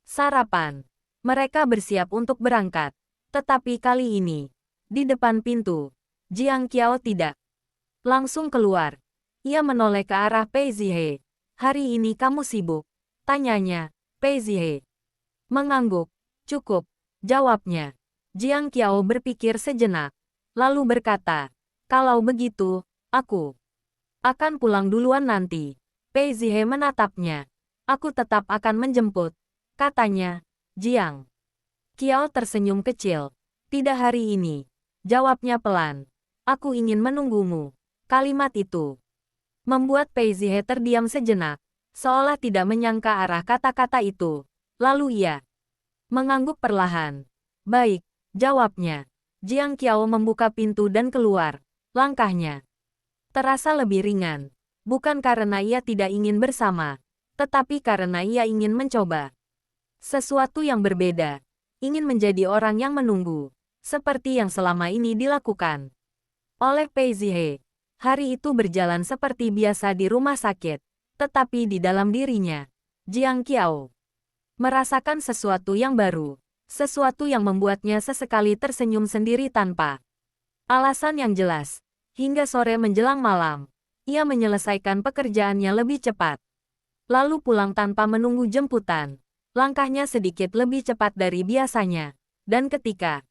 sarapan, mereka bersiap untuk berangkat. Tetapi kali ini, di depan pintu, Jiang Qiao tidak langsung keluar. Ia menoleh ke arah Pei Zihe. Hari ini kamu sibuk? Tanyanya. Pei Zihe mengangguk. Cukup, jawabnya. Jiang Qiao berpikir sejenak, lalu berkata, kalau begitu, aku akan pulang duluan nanti. Pei Zihe menatapnya. Aku tetap akan menjemput, katanya. Jiang Qiao tersenyum kecil. Tidak hari ini, jawabnya pelan. Aku ingin menunggumu. Kalimat itu membuat Pei Zihe terdiam sejenak, seolah tidak menyangka arah kata-kata itu. Lalu ia mengangguk perlahan. Baik, jawabnya. Jiang Qiao membuka pintu dan keluar. Langkahnya terasa lebih ringan. Bukan karena ia tidak ingin bersama, tetapi karena ia ingin mencoba sesuatu yang berbeda. Ingin menjadi orang yang menunggu, seperti yang selama ini dilakukan oleh Pei Zihe. Hari itu berjalan seperti biasa di rumah sakit, tetapi di dalam dirinya, Jiang Qiao merasakan sesuatu yang baru, sesuatu yang membuatnya sesekali tersenyum sendiri tanpa alasan yang jelas. Hingga sore menjelang malam, ia menyelesaikan pekerjaannya lebih cepat. Lalu pulang tanpa menunggu jemputan. Langkahnya sedikit lebih cepat dari biasanya. Dan ketika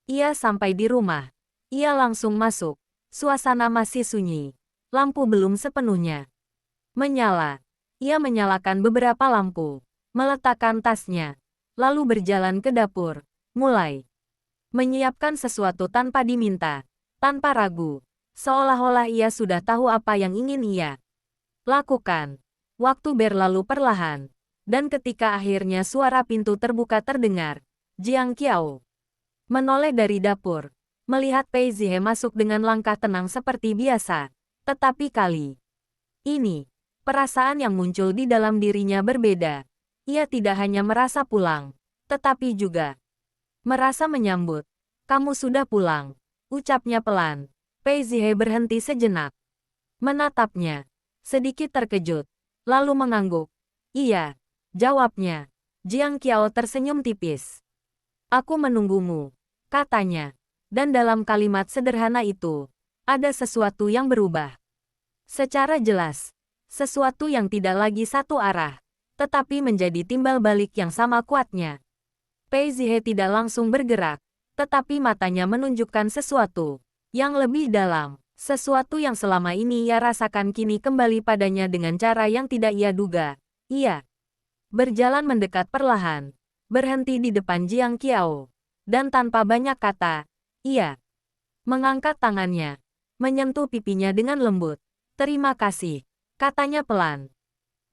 ia sampai di rumah, ia langsung masuk. Suasana masih sunyi. Lampu belum sepenuhnya menyala. Ia menyalakan beberapa lampu, meletakkan tasnya, lalu berjalan ke dapur, mulai menyiapkan sesuatu tanpa diminta, tanpa ragu. Seolah-olah ia sudah tahu apa yang ingin ia lakukan. Waktu berlalu perlahan, dan ketika akhirnya suara pintu terbuka terdengar, Jiang Qiao menoleh dari dapur, melihat Pei Zihe masuk dengan langkah tenang seperti biasa. Tetapi kali ini, perasaan yang muncul di dalam dirinya berbeda. Ia tidak hanya merasa pulang, tetapi juga merasa menyambut. Kamu sudah pulang, ucapnya pelan. Pei Zihe berhenti sejenak, menatapnya, sedikit terkejut, lalu mengangguk. Iya, jawabnya. Jiang Qiao tersenyum tipis. Aku menunggumu, katanya. Dan dalam kalimat sederhana itu, ada sesuatu yang berubah. Secara jelas, sesuatu yang tidak lagi satu arah, tetapi menjadi timbal balik yang sama kuatnya. Pei Zihe tidak langsung bergerak, tetapi matanya menunjukkan sesuatu yang lebih dalam. Sesuatu yang selama ini ia rasakan kini kembali padanya dengan cara yang tidak ia duga. Ia berjalan mendekat perlahan, berhenti di depan Jiang Qiao. Dan tanpa banyak kata, ia mengangkat tangannya, menyentuh pipinya dengan lembut. Terima kasih, katanya pelan.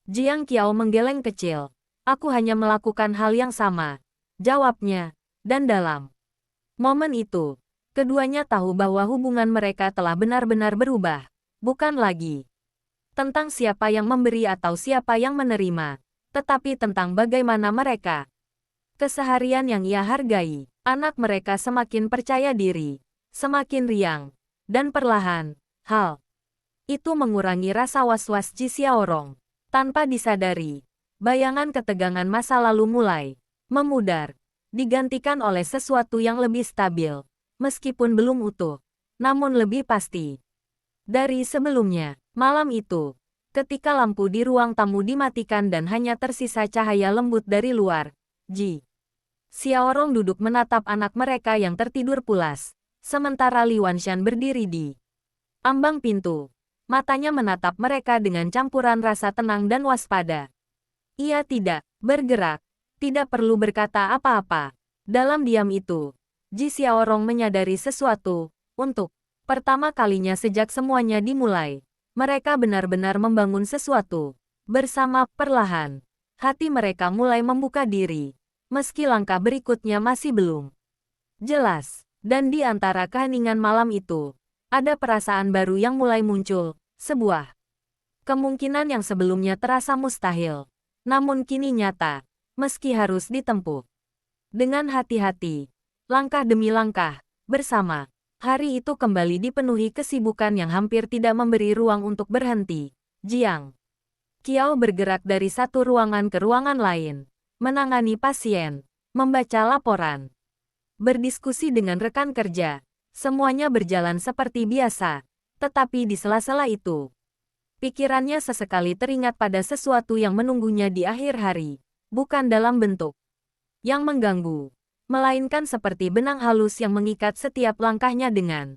Jiang Qiao menggeleng kecil. Aku hanya melakukan hal yang sama, jawabnya. Dan dalam momen itu, keduanya tahu bahwa hubungan mereka telah benar-benar berubah. Bukan lagi tentang siapa yang memberi atau siapa yang menerima, tetapi tentang bagaimana mereka keseharian yang ia hargai. Anak mereka semakin percaya diri, semakin riang, dan perlahan, hal itu mengurangi rasa was-was Ji Xiaorong. Tanpa disadari, bayangan ketegangan masa lalu mulai memudar, digantikan oleh sesuatu yang lebih stabil. Meskipun belum utuh, namun lebih pasti dari sebelumnya. Malam itu, ketika lampu di ruang tamu dimatikan dan hanya tersisa cahaya lembut dari luar, Ji Xiaorong duduk menatap anak mereka yang tertidur pulas, sementara Li Wanshan berdiri di ambang pintu. Matanya menatap mereka dengan campuran rasa tenang dan waspada. Ia tidak bergerak, tidak perlu berkata apa-apa. Dalam diam itu, Ji Xiaorong menyadari sesuatu. Untuk pertama kalinya sejak semuanya dimulai, Mereka benar-benar membangun sesuatu. Bersama, perlahan, hati mereka mulai membuka diri. Meski langkah berikutnya masih belum jelas. Dan di antara keheningan malam itu, ada perasaan baru yang mulai muncul. Sebuah kemungkinan yang sebelumnya terasa mustahil. Namun kini nyata, meski harus ditempuh dengan hati-hati, langkah demi langkah, bersama. Hari itu kembali dipenuhi kesibukan yang hampir tidak memberi ruang untuk berhenti. Jiang Qiao bergerak dari satu ruangan ke ruangan lain, menangani pasien, membaca laporan, berdiskusi dengan rekan kerja. Semuanya berjalan seperti biasa, tetapi di sela-sela itu, pikirannya sesekali teringat pada sesuatu yang menunggunya di akhir hari, bukan dalam bentuk yang mengganggu, melainkan seperti benang halus yang mengikat setiap langkahnya dengan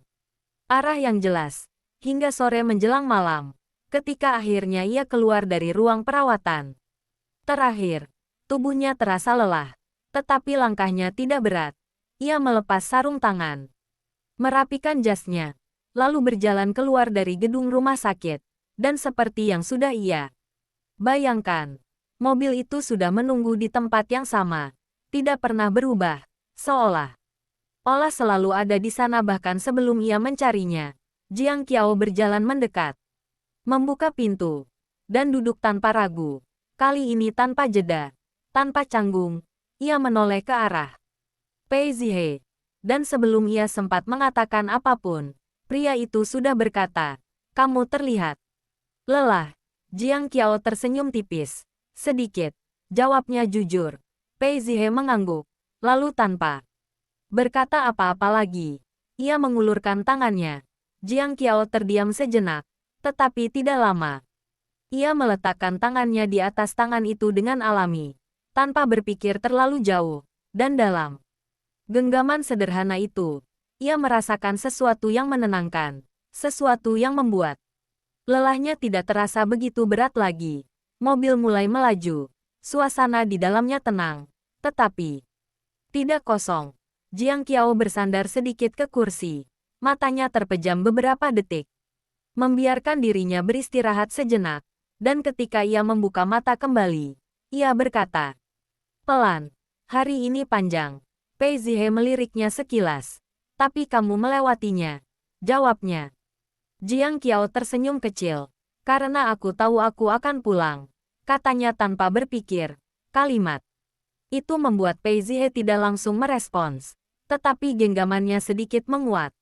arah yang jelas. Hingga sore menjelang malam, ketika akhirnya ia keluar dari ruang perawatan. Terakhir, tubuhnya terasa lelah, tetapi langkahnya tidak berat. Ia melepas sarung tangan, merapikan jasnya, lalu berjalan keluar dari gedung rumah sakit. Dan seperti yang sudah ia bayangkan, mobil itu sudah menunggu di tempat yang sama, tidak pernah berubah. Seolah-olah selalu ada di sana bahkan sebelum ia mencarinya. Jiang Qiao berjalan mendekat, membuka pintu, dan duduk tanpa ragu. Kali ini tanpa jeda, tanpa canggung, ia menoleh ke arah Pei Zihe. Dan sebelum ia sempat mengatakan apapun, pria itu sudah berkata, "Kamu terlihat lelah." Jiang Qiao tersenyum tipis. "Sedikit," jawabnya jujur. Pei Zihe mengangguk. Lalu tanpa berkata apa-apa lagi, ia mengulurkan tangannya. Jiang Qiao terdiam sejenak, tetapi tidak lama. Ia meletakkan tangannya di atas tangan itu dengan alami, tanpa berpikir terlalu jauh, dan dalam genggaman sederhana itu, ia merasakan sesuatu yang menenangkan, sesuatu yang membuat lelahnya tidak terasa begitu berat lagi. Mobil mulai melaju, suasana di dalamnya tenang, tetapi tidak kosong. Jiang Qiao bersandar sedikit ke kursi. Matanya terpejam beberapa detik, membiarkan dirinya beristirahat sejenak. Dan ketika ia membuka mata kembali, ia berkata, pelan, "Hari ini panjang." Pei Zihe meliriknya sekilas. "Tapi kamu melewatinya," jawabnya. Jiang Qiao tersenyum kecil. "Karena aku tahu aku akan pulang," katanya tanpa berpikir. Kalimat itu membuat Pei Zihe tidak langsung merespons, tetapi genggamannya sedikit menguat.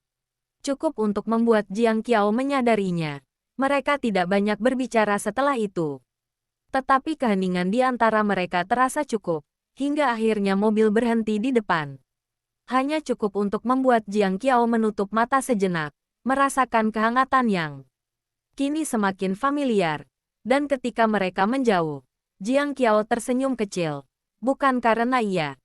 Cukup untuk membuat Jiang Qiao menyadarinya. Mereka tidak banyak berbicara setelah itu. Tetapi keheningan di antara mereka terasa cukup, hingga akhirnya mobil berhenti di depan. Hanya cukup untuk membuat Jiang Qiao menutup mata sejenak, merasakan kehangatan yang kini semakin familiar. Dan ketika mereka menjauh, Jiang Qiao tersenyum kecil. Bukan karena ia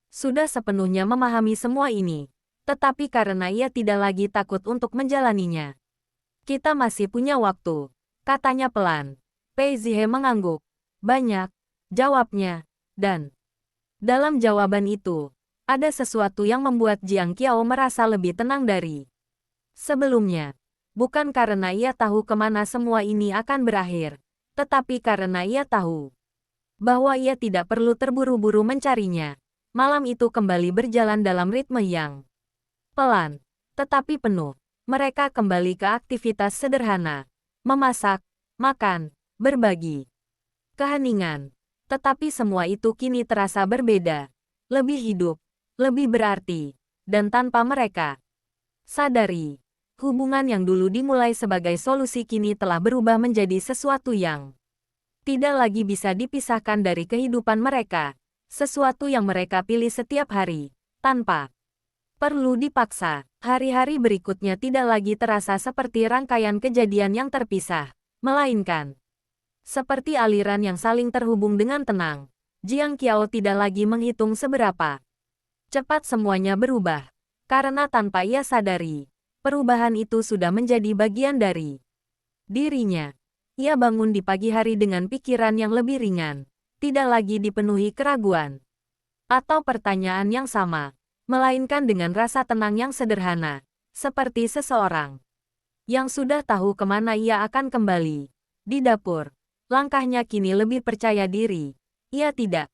sudah sepenuhnya memahami semua ini, tetapi karena ia tidak lagi takut untuk menjalaninya. "Kita masih punya waktu," katanya pelan. Pei Zihe mengangguk. "Banyak," jawabnya. Dan dalam jawaban itu, ada sesuatu yang membuat Jiang Qiao merasa lebih tenang dari sebelumnya. Bukan karena ia tahu kemana semua ini akan berakhir, tetapi karena ia tahu bahwa ia tidak perlu terburu-buru mencarinya. Malam itu kembali berjalan dalam ritme yang pelan, tetapi penuh. Mereka kembali ke aktivitas sederhana. Memasak, makan, berbagi. Keheningan. Tetapi semua itu kini terasa berbeda. Lebih hidup, lebih berarti. Dan tanpa mereka sadari, hubungan yang dulu dimulai sebagai solusi kini telah berubah menjadi sesuatu yang tidak lagi bisa dipisahkan dari kehidupan mereka. Sesuatu yang mereka pilih setiap hari, tanpa perlu dipaksa. Hari-hari berikutnya tidak lagi terasa seperti rangkaian kejadian yang terpisah, melainkan seperti aliran yang saling terhubung dengan tenang. Jiang Qiao tidak lagi menghitung seberapa cepat semuanya berubah, karena tanpa ia sadari, perubahan itu sudah menjadi bagian dari dirinya. Ia bangun di pagi hari dengan pikiran yang lebih ringan, tidak lagi dipenuhi keraguan atau pertanyaan yang sama, melainkan dengan rasa tenang yang sederhana, seperti seseorang yang sudah tahu kemana ia akan kembali. Di dapur, langkahnya kini lebih percaya diri. Ia tidak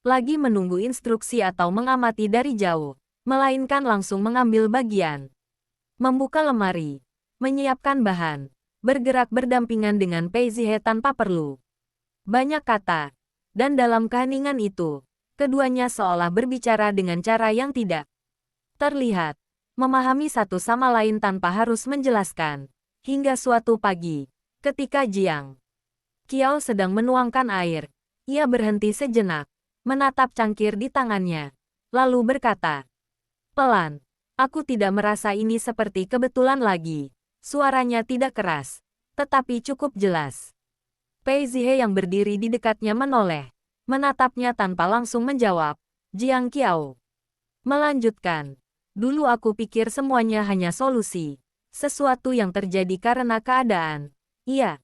lagi menunggu instruksi atau mengamati dari jauh, melainkan langsung mengambil bagian. Membuka lemari, menyiapkan bahan, bergerak berdampingan dengan Pei Zihe tanpa perlu banyak kata. Dan dalam keheningan itu, keduanya seolah berbicara dengan cara yang tidak terlihat, memahami satu sama lain tanpa harus menjelaskan. Hingga suatu pagi, ketika Jiang Qiao sedang menuangkan air, ia berhenti sejenak, menatap cangkir di tangannya, lalu berkata, "Pelan, aku tidak merasa ini seperti kebetulan lagi." Suaranya tidak keras, tetapi cukup jelas. Pei Zihe yang berdiri di dekatnya menoleh, menatapnya tanpa langsung menjawab. Jiang Qiao melanjutkan, "Dulu aku pikir semuanya hanya solusi, sesuatu yang terjadi karena keadaan." Ia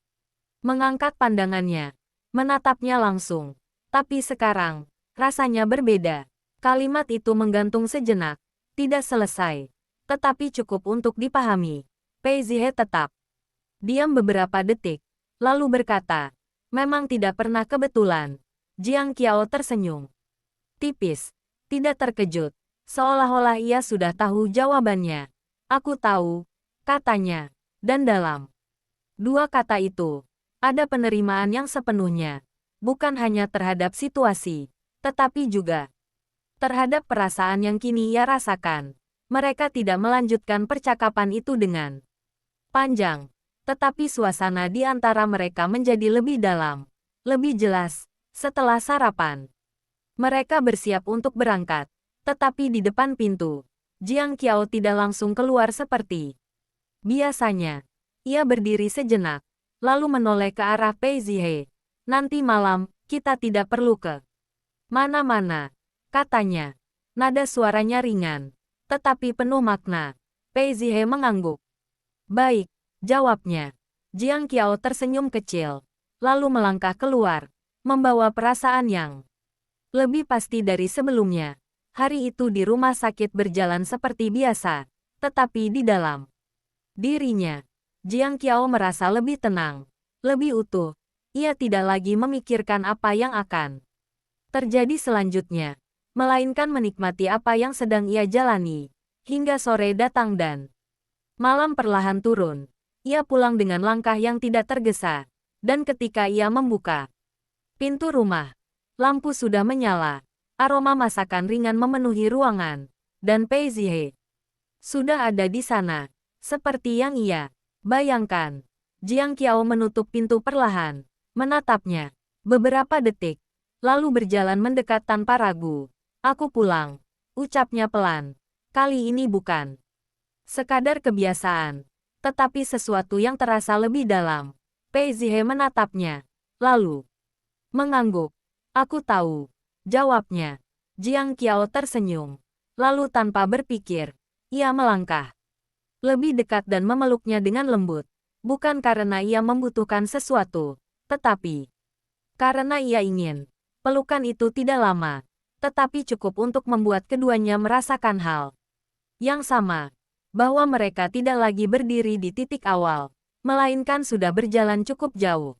mengangkat pandangannya, menatapnya langsung. Tapi sekarang, rasanya berbeda. Kalimat itu menggantung sejenak, tidak selesai, tetapi cukup untuk dipahami. Pei Zihe tetap diam beberapa detik, lalu berkata, "Memang tidak pernah kebetulan." Jiang Qiao tersenyum tipis, tidak terkejut, seolah-olah ia sudah tahu jawabannya. "Aku tahu," katanya, dan dalam dua kata itu, ada penerimaan yang sepenuhnya, bukan hanya terhadap situasi, tetapi juga terhadap perasaan yang kini ia rasakan. Mereka tidak melanjutkan percakapan itu dengan panjang, tetapi suasana di antara mereka menjadi lebih dalam, lebih jelas. Setelah sarapan, mereka bersiap untuk berangkat, tetapi di depan pintu, Jiang Qiao tidak langsung keluar seperti biasanya. Ia berdiri sejenak, lalu menoleh ke arah Pei Zihe. "Nanti malam, kita tidak perlu ke mana-mana," katanya. Nada suaranya ringan, tetapi penuh makna. Pei Zihe mengangguk. "Baik," jawabnya. Jiang Qiao tersenyum kecil, lalu melangkah keluar, membawa perasaan yang lebih pasti dari sebelumnya. Hari itu di rumah sakit berjalan seperti biasa, tetapi di dalam dirinya, Jiang Qiao merasa lebih tenang, lebih utuh. Ia tidak lagi memikirkan apa yang akan terjadi selanjutnya, melainkan menikmati apa yang sedang ia jalani. Hingga sore datang dan malam perlahan turun. Ia pulang dengan langkah yang tidak tergesa, dan ketika ia membuka pintu rumah, lampu sudah menyala. Aroma masakan ringan memenuhi ruangan, dan Pei Zihe sudah ada di sana, seperti yang ia bayangkan. Jiang Qiao menutup pintu perlahan, menatapnya beberapa detik, lalu berjalan mendekat tanpa ragu. "Aku pulang," ucapnya pelan. Kali ini bukan sekadar kebiasaan, tetapi sesuatu yang terasa lebih dalam. Pei Zihe menatapnya, lalu mengangguk. "Aku tahu," jawabnya. Jiang Qiao tersenyum, lalu tanpa berpikir, ia melangkah lebih dekat dan memeluknya dengan lembut. Bukan karena ia membutuhkan sesuatu, tetapi karena ia ingin. Pelukan itu tidak lama, tetapi cukup untuk membuat keduanya merasakan hal yang sama, bahwa mereka tidak lagi berdiri di titik awal, melainkan sudah berjalan cukup jauh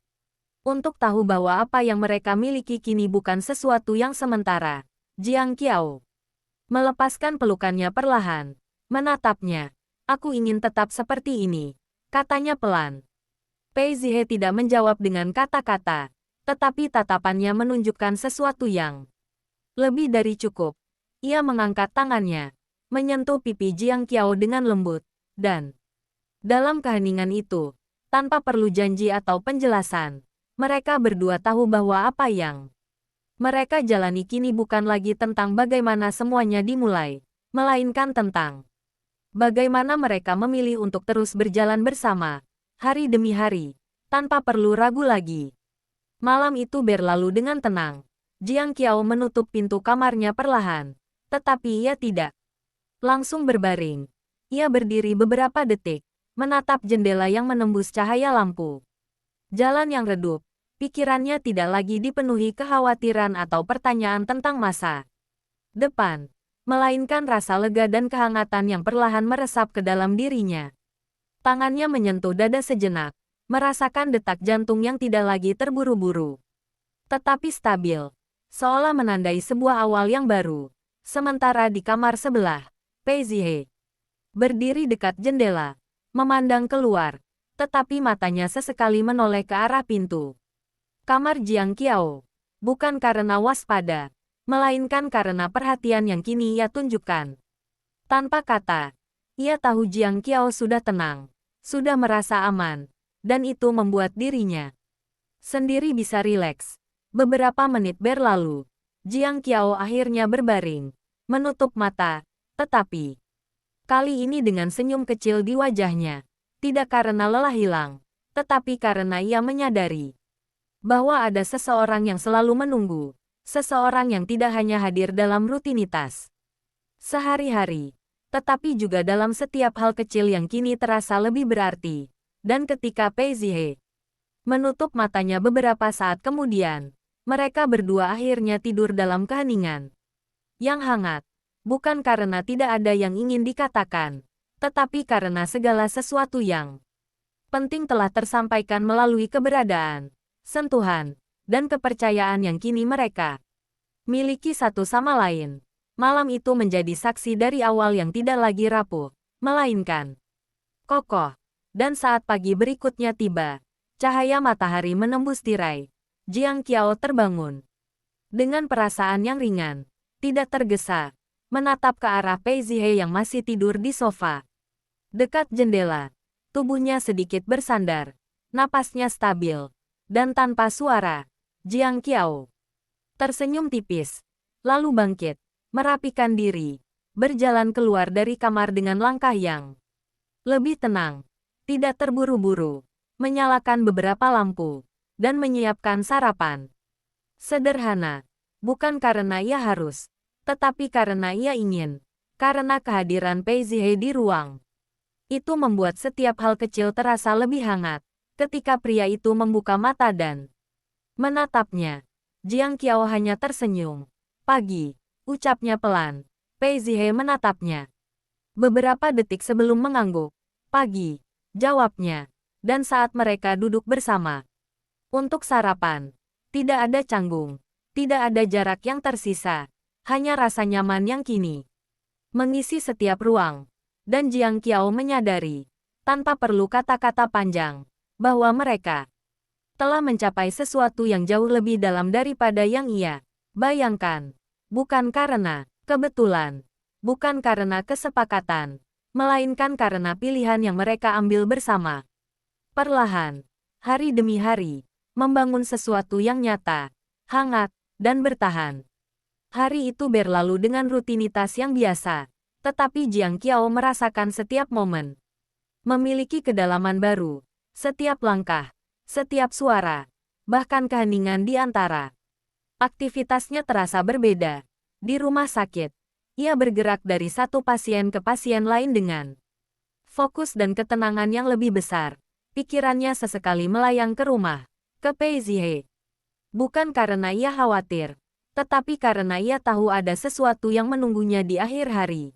untuk tahu bahwa apa yang mereka miliki kini bukan sesuatu yang sementara. Jiang Qiao melepaskan pelukannya perlahan, menatapnya. "Aku ingin tetap seperti ini," katanya pelan. Pei Zihe tidak menjawab dengan kata-kata, tetapi tatapannya menunjukkan sesuatu yang lebih dari cukup. Ia mengangkat tangannya, menyentuh pipi Jiang Qiao dengan lembut, dan dalam keheningan itu, tanpa perlu janji atau penjelasan, mereka berdua tahu bahwa apa yang mereka jalani kini bukan lagi tentang bagaimana semuanya dimulai, melainkan tentang bagaimana mereka memilih untuk terus berjalan bersama, hari demi hari, tanpa perlu ragu lagi. Malam itu berlalu dengan tenang. Jiang Qiao menutup pintu kamarnya perlahan, tetapi ia tidak langsung berbaring. Ia berdiri beberapa detik, menatap jendela yang menembus cahaya lampu. Jalan yang redup, pikirannya tidak lagi dipenuhi kekhawatiran atau pertanyaan tentang masa depan, melainkan rasa lega dan kehangatan yang perlahan meresap ke dalam dirinya. Tangannya menyentuh dada sejenak, merasakan detak jantung yang tidak lagi terburu-buru, tetapi stabil, seolah menandai sebuah awal yang baru. Sementara di kamar sebelah, Pei Zihe berdiri dekat jendela, memandang keluar, tetapi matanya sesekali menoleh ke arah pintu. Kamar Jiang Qiao, bukan karena waspada, melainkan karena perhatian yang kini ia tunjukkan. Tanpa kata, ia tahu Jiang Qiao sudah tenang, sudah merasa aman, dan itu membuat dirinya sendiri bisa rileks. Beberapa menit berlalu, Jiang Qiao akhirnya berbaring, menutup mata, tetapi kali ini dengan senyum kecil di wajahnya, tidak karena lelah hilang, tetapi karena ia menyadari bahwa ada seseorang yang selalu menunggu, seseorang yang tidak hanya hadir dalam rutinitas sehari-hari, tetapi juga dalam setiap hal kecil yang kini terasa lebih berarti. Dan ketika Pei Zihe menutup matanya beberapa saat kemudian, mereka berdua akhirnya tidur dalam keheningan yang hangat, bukan karena tidak ada yang ingin dikatakan, tetapi karena segala sesuatu yang penting telah tersampaikan melalui keberadaan, sentuhan, dan kepercayaan yang kini mereka miliki satu sama lain. Malam itu menjadi saksi dari awal yang tidak lagi rapuh, melainkan kokoh. Dan saat pagi berikutnya tiba, cahaya matahari menembus tirai. Jiang Qiao terbangun dengan perasaan yang ringan, tidak tergesa, menatap ke arah Pei Zihe yang masih tidur di sofa dekat jendela. Tubuhnya sedikit bersandar, napasnya stabil, dan tanpa suara, Jiang Qiao tersenyum tipis, lalu bangkit, merapikan diri, berjalan keluar dari kamar dengan langkah yang lebih tenang, tidak terburu-buru, menyalakan beberapa lampu, dan menyiapkan sarapan. Sederhana, bukan karena ia harus, tetapi karena ia ingin, karena kehadiran Pei Zihe di ruang itu membuat setiap hal kecil terasa lebih hangat. Ketika pria itu membuka mata dan menatapnya, Jiang Qiao hanya tersenyum. Pagi, ucapnya pelan. Pei Zihe menatapnya beberapa detik sebelum mengangguk. Pagi, jawabnya. Dan saat mereka duduk bersama untuk sarapan, tidak ada canggung, tidak ada jarak yang tersisa, hanya rasa nyaman yang kini mengisi setiap ruang. Dan Jiang Qiao menyadari, tanpa perlu kata-kata panjang, bahwa mereka telah mencapai sesuatu yang jauh lebih dalam daripada yang ia bayangkan. Bukan karena kebetulan, bukan karena kesepakatan, melainkan karena pilihan yang mereka ambil bersama. Perlahan, hari demi hari, membangun sesuatu yang nyata, hangat, dan bertahan. Hari itu berlalu dengan rutinitas yang biasa, tetapi Jiang Qiao merasakan setiap momen memiliki kedalaman baru, setiap langkah, setiap suara, bahkan keheningan di antara aktivitasnya terasa berbeda. Di rumah sakit, ia bergerak dari satu pasien ke pasien lain dengan fokus dan ketenangan yang lebih besar. Pikirannya sesekali melayang ke rumah, ke Pei Zihe. Bukan karena ia khawatir, tetapi karena ia tahu ada sesuatu yang menunggunya di akhir hari.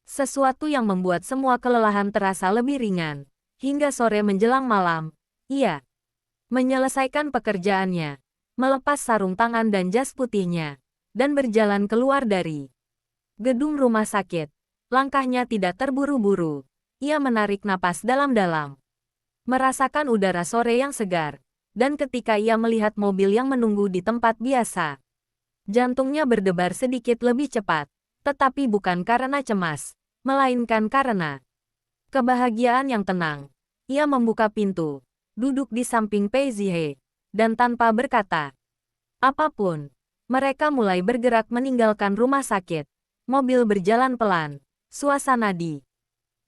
Sesuatu yang membuat semua kelelahan terasa lebih ringan. Hingga sore menjelang malam, ia menyelesaikan pekerjaannya, melepas sarung tangan dan jas putihnya, dan berjalan keluar dari gedung rumah sakit. Langkahnya tidak terburu-buru. Ia menarik napas dalam-dalam, merasakan udara sore yang segar, dan ketika ia melihat mobil yang menunggu di tempat biasa, jantungnya berdebar sedikit lebih cepat, tetapi bukan karena cemas, melainkan karena kebahagiaan yang tenang. Ia membuka pintu, duduk di samping Pei Zihe, dan tanpa berkata apapun, mereka mulai bergerak meninggalkan rumah sakit. Mobil berjalan pelan, suasana di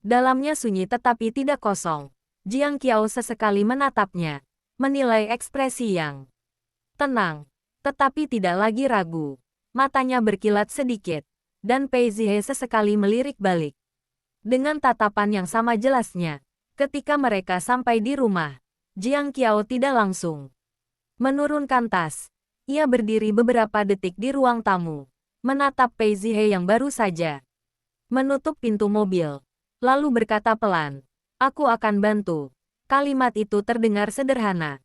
dalamnya sunyi tetapi tidak kosong. Jiang Qiao sesekali menatapnya, menilai ekspresi yang tenang, tetapi tidak lagi ragu. Matanya berkilat sedikit, dan Pei Zihe sesekali melirik balik dengan tatapan yang sama jelasnya. Ketika mereka sampai di rumah, Jiang Qiao tidak langsung menurunkan tas. Ia berdiri beberapa detik di ruang tamu, menatap Pei Zihe yang baru saja menutup pintu mobil, lalu berkata pelan, Aku akan bantu. Kalimat itu terdengar sederhana.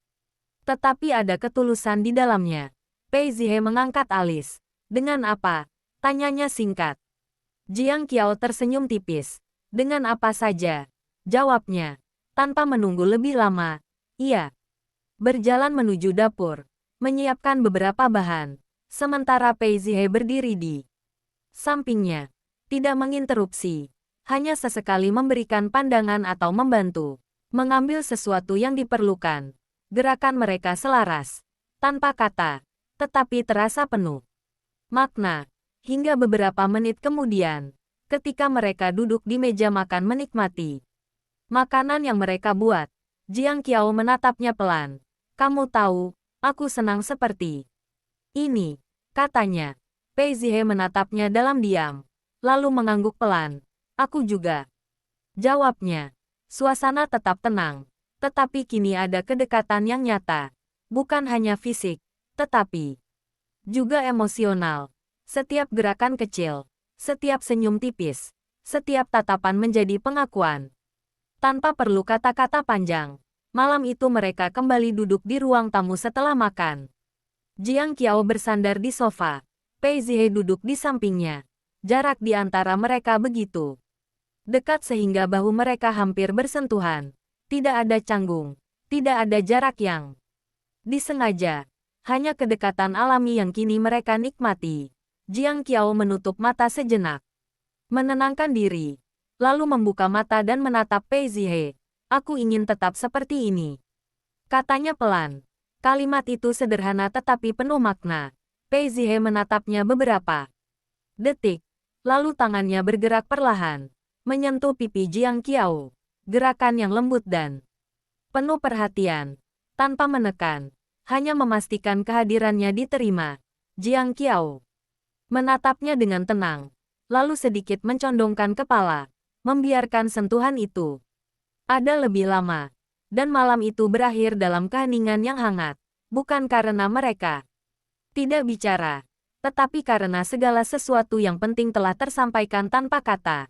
Tetapi ada ketulusan di dalamnya. Pei Zihe mengangkat alis. Dengan apa? Tanyanya singkat. Jiang Qiao tersenyum tipis. Dengan apa saja? Jawabnya. Tanpa menunggu lebih lama. Ia berjalan menuju dapur. Menyiapkan beberapa bahan. Sementara Pei Zihe berdiri di sampingnya. Tidak menginterupsi. Hanya sesekali memberikan pandangan atau membantu. Mengambil sesuatu yang diperlukan. Gerakan mereka selaras. Tanpa kata. Tetapi terasa penuh makna. Hingga beberapa menit kemudian. Ketika mereka duduk di meja makan menikmati makanan yang mereka buat. Jiang Qiao menatapnya pelan. Kamu tahu, aku senang seperti ini. Katanya. Pei Zihe menatapnya dalam diam. Lalu mengangguk pelan. Aku juga. Jawabnya. Suasana tetap tenang. Tetapi kini ada kedekatan yang nyata. Bukan hanya fisik, tetapi juga emosional. Setiap gerakan kecil, setiap senyum tipis, setiap tatapan menjadi pengakuan. Tanpa perlu kata-kata panjang, malam itu mereka kembali duduk di ruang tamu setelah makan. Jiang Qiao bersandar di sofa. Pei Zihe duduk di sampingnya. Jarak di antara mereka begitu dekat sehingga bahu mereka hampir bersentuhan. Tidak ada canggung, tidak ada jarak yang disengaja. Hanya kedekatan alami yang kini mereka nikmati. Jiang Qiao menutup mata sejenak. Menenangkan diri. Lalu membuka mata dan menatap Pei Zihe. Aku ingin tetap seperti ini. Katanya pelan. Kalimat itu sederhana tetapi penuh makna. Pei Zihe menatapnya beberapa detik. Lalu tangannya bergerak perlahan. Menyentuh pipi Jiang Qiao. Gerakan yang lembut dan penuh perhatian. Tanpa menekan. Hanya memastikan kehadirannya diterima. Jiang Qiao menatapnya dengan tenang. Lalu sedikit mencondongkan kepala. Membiarkan sentuhan itu ada lebih lama. Dan malam itu berakhir dalam keheningan yang hangat. Bukan karena mereka tidak bicara. Tetapi karena segala sesuatu yang penting telah tersampaikan tanpa kata.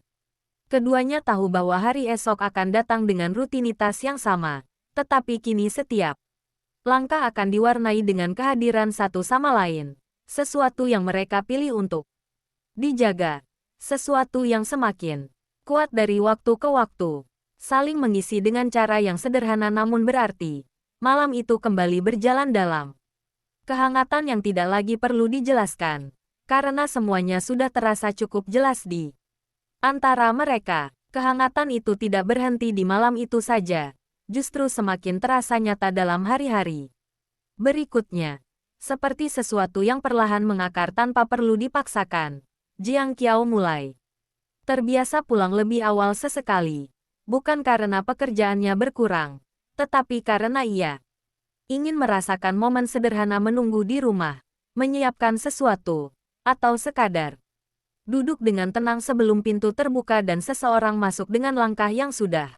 Keduanya tahu bahwa hari esok akan datang dengan rutinitas yang sama. Tetapi kini setiap langkah akan diwarnai dengan kehadiran satu sama lain. Sesuatu yang mereka pilih untuk dijaga. Sesuatu yang semakin kuat dari waktu ke waktu. Saling mengisi dengan cara yang sederhana namun berarti. Malam itu kembali berjalan dalam kehangatan yang tidak lagi perlu dijelaskan. Karena semuanya sudah terasa cukup jelas di antara mereka. Kehangatan itu tidak berhenti di malam itu saja. Justru semakin terasa nyata dalam hari-hari berikutnya. Seperti sesuatu yang perlahan mengakar tanpa perlu dipaksakan. Jiang Qiao mulai terbiasa pulang lebih awal sesekali. Bukan karena pekerjaannya berkurang. Tetapi karena ia ingin merasakan momen sederhana menunggu di rumah. Menyiapkan sesuatu. Atau sekadar duduk dengan tenang sebelum pintu terbuka dan seseorang masuk dengan langkah yang sudah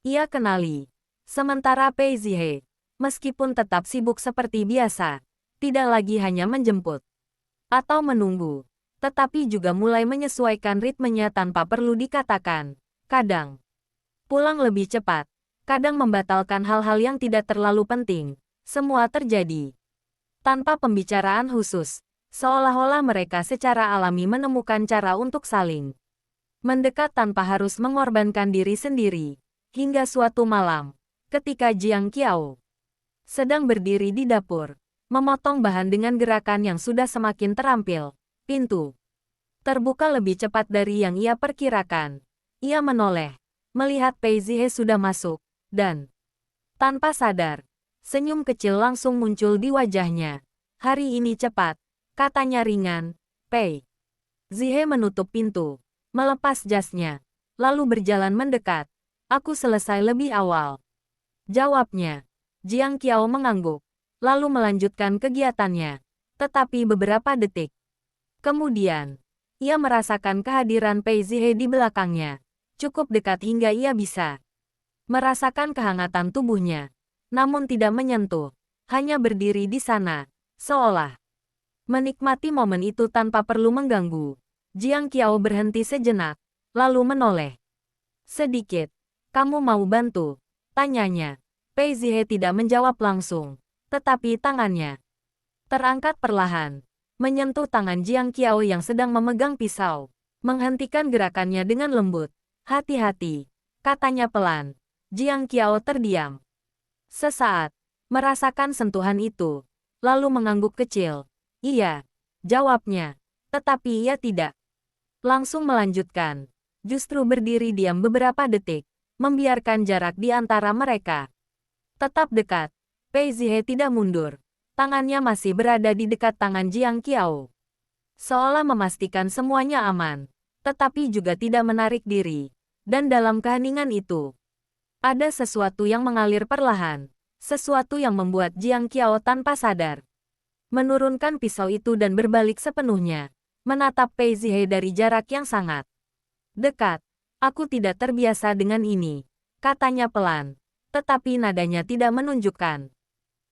ia kenali. Sementara Pei Zihe, meskipun tetap sibuk seperti biasa, tidak lagi hanya menjemput atau menunggu, tetapi juga mulai menyesuaikan ritmenya tanpa perlu dikatakan. Kadang pulang lebih cepat, kadang membatalkan hal-hal yang tidak terlalu penting. Semua terjadi tanpa pembicaraan khusus. Seolah-olah mereka secara alami menemukan cara untuk saling mendekat tanpa harus mengorbankan diri sendiri. Hingga suatu malam, ketika Jiang Qiao sedang berdiri di dapur, memotong bahan dengan gerakan yang sudah semakin terampil, pintu terbuka lebih cepat dari yang ia perkirakan. Ia menoleh, melihat Pei Zihe sudah masuk, dan tanpa sadar, senyum kecil langsung muncul di wajahnya. Hari ini cepat. Katanya ringan. Pei Zihe menutup pintu, melepas jasnya, lalu berjalan mendekat. Aku selesai lebih awal. Jawabnya. Jiang Qiao mengangguk, lalu melanjutkan kegiatannya. Tetapi beberapa detik kemudian, ia merasakan kehadiran Pei Zihe di belakangnya. Cukup dekat hingga ia bisa merasakan kehangatan tubuhnya. Namun tidak menyentuh, hanya berdiri di sana, seolah menikmati momen itu tanpa perlu mengganggu. Jiang Qiao berhenti sejenak, lalu menoleh sedikit. Kamu mau bantu? Tanyanya. Pei Zihe tidak menjawab langsung, tetapi tangannya terangkat perlahan, menyentuh tangan Jiang Qiao yang sedang memegang pisau, menghentikan gerakannya dengan lembut. Hati-hati, katanya pelan. Jiang Qiao terdiam. Sesaat, merasakan sentuhan itu, lalu mengangguk kecil. Iya, jawabnya, tetapi ia tidak langsung melanjutkan. Justru berdiri diam beberapa detik, membiarkan jarak di antara mereka tetap dekat. Pei Zihe tidak mundur. Tangannya masih berada di dekat tangan Jiang Qiao, seolah memastikan semuanya aman, tetapi juga tidak menarik diri. Dan dalam keheningan itu, ada sesuatu yang mengalir perlahan, sesuatu yang membuat Jiang Qiao tanpa sadar menurunkan pisau itu dan berbalik sepenuhnya, menatap Pei Zihe dari jarak yang sangat dekat. Aku tidak terbiasa dengan ini, katanya pelan, tetapi nadanya tidak menunjukkan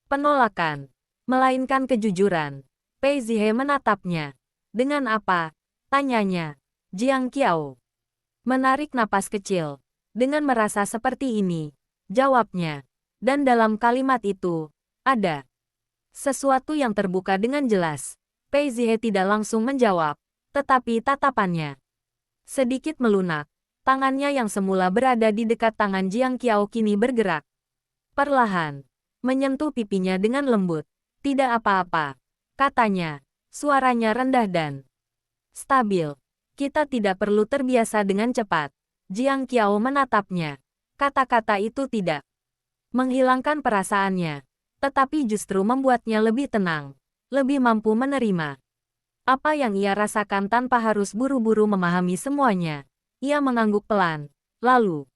penolakan, melainkan kejujuran. Pei Zihe menatapnya. Dengan apa? Tanyanya. Jiang Qiao menarik napas kecil. Dengan merasa seperti ini, jawabnya. Dan dalam kalimat itu, ada sesuatu yang terbuka dengan jelas. Pei Zihe tidak langsung menjawab, tetapi tatapannya sedikit melunak. Tangannya yang semula berada di dekat tangan Jiang Qiao kini bergerak perlahan, menyentuh pipinya dengan lembut. Tidak apa-apa, katanya. Suaranya rendah dan stabil. Kita tidak perlu terbiasa dengan cepat. Jiang Qiao menatapnya. Kata-kata itu tidak menghilangkan perasaannya, tetapi justru membuatnya lebih tenang, lebih mampu menerima apa yang ia rasakan tanpa harus buru-buru memahami semuanya. Ia mengangguk pelan, lalu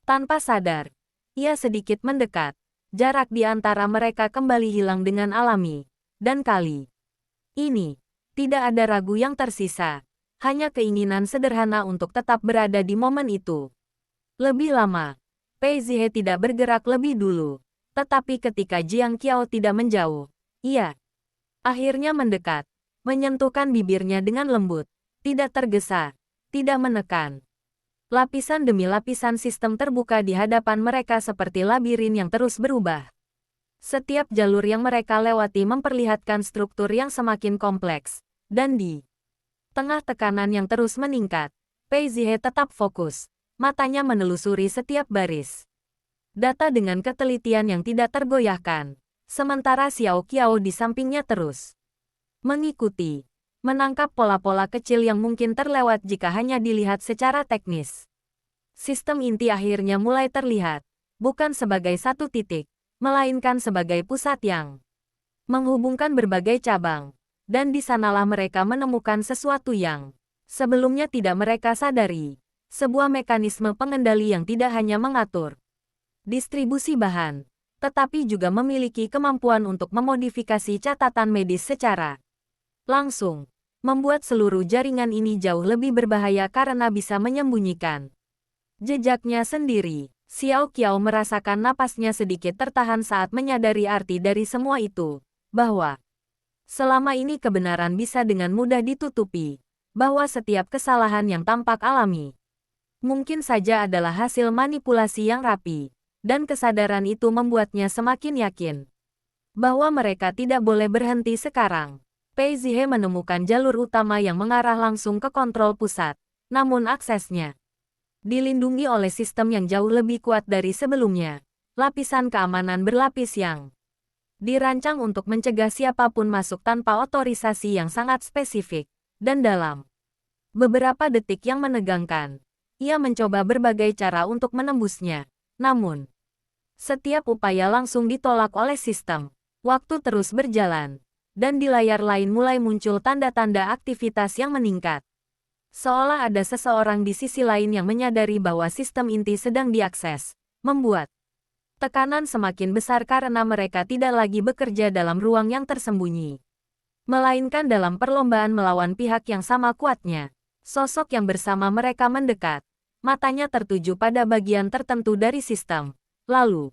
tanpa sadar, ia sedikit mendekat. Jarak di antara mereka kembali hilang dengan alami. Dan kali ini, tidak ada ragu yang tersisa. Hanya keinginan sederhana untuk tetap berada di momen itu. Lebih lama, Pei Zihe tidak bergerak lebih dulu. Tetapi ketika Jiang Qiao tidak menjauh, ia akhirnya mendekat, menyentuhkan bibirnya dengan lembut, tidak tergesa, tidak menekan. Lapisan demi lapisan sistem terbuka di hadapan mereka seperti labirin yang terus berubah. Setiap jalur yang mereka lewati memperlihatkan struktur yang semakin kompleks. Dan di tengah tekanan yang terus meningkat, Pei Zihe tetap fokus. Matanya menelusuri setiap baris data dengan ketelitian yang tidak tergoyahkan. Sementara Xiao Qiao di sampingnya terus mengikuti, menangkap pola-pola kecil yang mungkin terlewat jika hanya dilihat secara teknis. Sistem inti akhirnya mulai terlihat, bukan sebagai satu titik, melainkan sebagai pusat yang menghubungkan berbagai cabang. Dan di sanalah mereka menemukan sesuatu yang sebelumnya tidak mereka sadari. Sebuah mekanisme pengendali yang tidak hanya mengatur distribusi bahan, tetapi juga memiliki kemampuan untuk memodifikasi catatan medis secara langsung, membuat seluruh jaringan ini jauh lebih berbahaya karena bisa menyembunyikan jejaknya sendiri. Xiao Qiao merasakan napasnya sedikit tertahan saat menyadari arti dari semua itu, bahwa selama ini kebenaran bisa dengan mudah ditutupi, bahwa setiap kesalahan yang tampak alami mungkin saja adalah hasil manipulasi yang rapi, dan kesadaran itu membuatnya semakin yakin bahwa mereka tidak boleh berhenti sekarang. Pei Zihe menemukan jalur utama yang mengarah langsung ke kontrol pusat, namun aksesnya dilindungi oleh sistem yang jauh lebih kuat dari sebelumnya. Lapisan keamanan berlapis yang dirancang untuk mencegah siapapun masuk tanpa otorisasi yang sangat spesifik. Dan dalam beberapa detik yang menegangkan, ia mencoba berbagai cara untuk menembusnya. Namun, setiap upaya langsung ditolak oleh sistem. Waktu terus berjalan, dan di layar lain mulai muncul tanda-tanda aktivitas yang meningkat. Seolah ada seseorang di sisi lain yang menyadari bahwa sistem inti sedang diakses, membuat tekanan semakin besar karena mereka tidak lagi bekerja dalam ruang yang tersembunyi, melainkan dalam perlombaan melawan pihak yang sama kuatnya. Sosok yang bersama mereka mendekat, matanya tertuju pada bagian tertentu dari sistem. Lalu,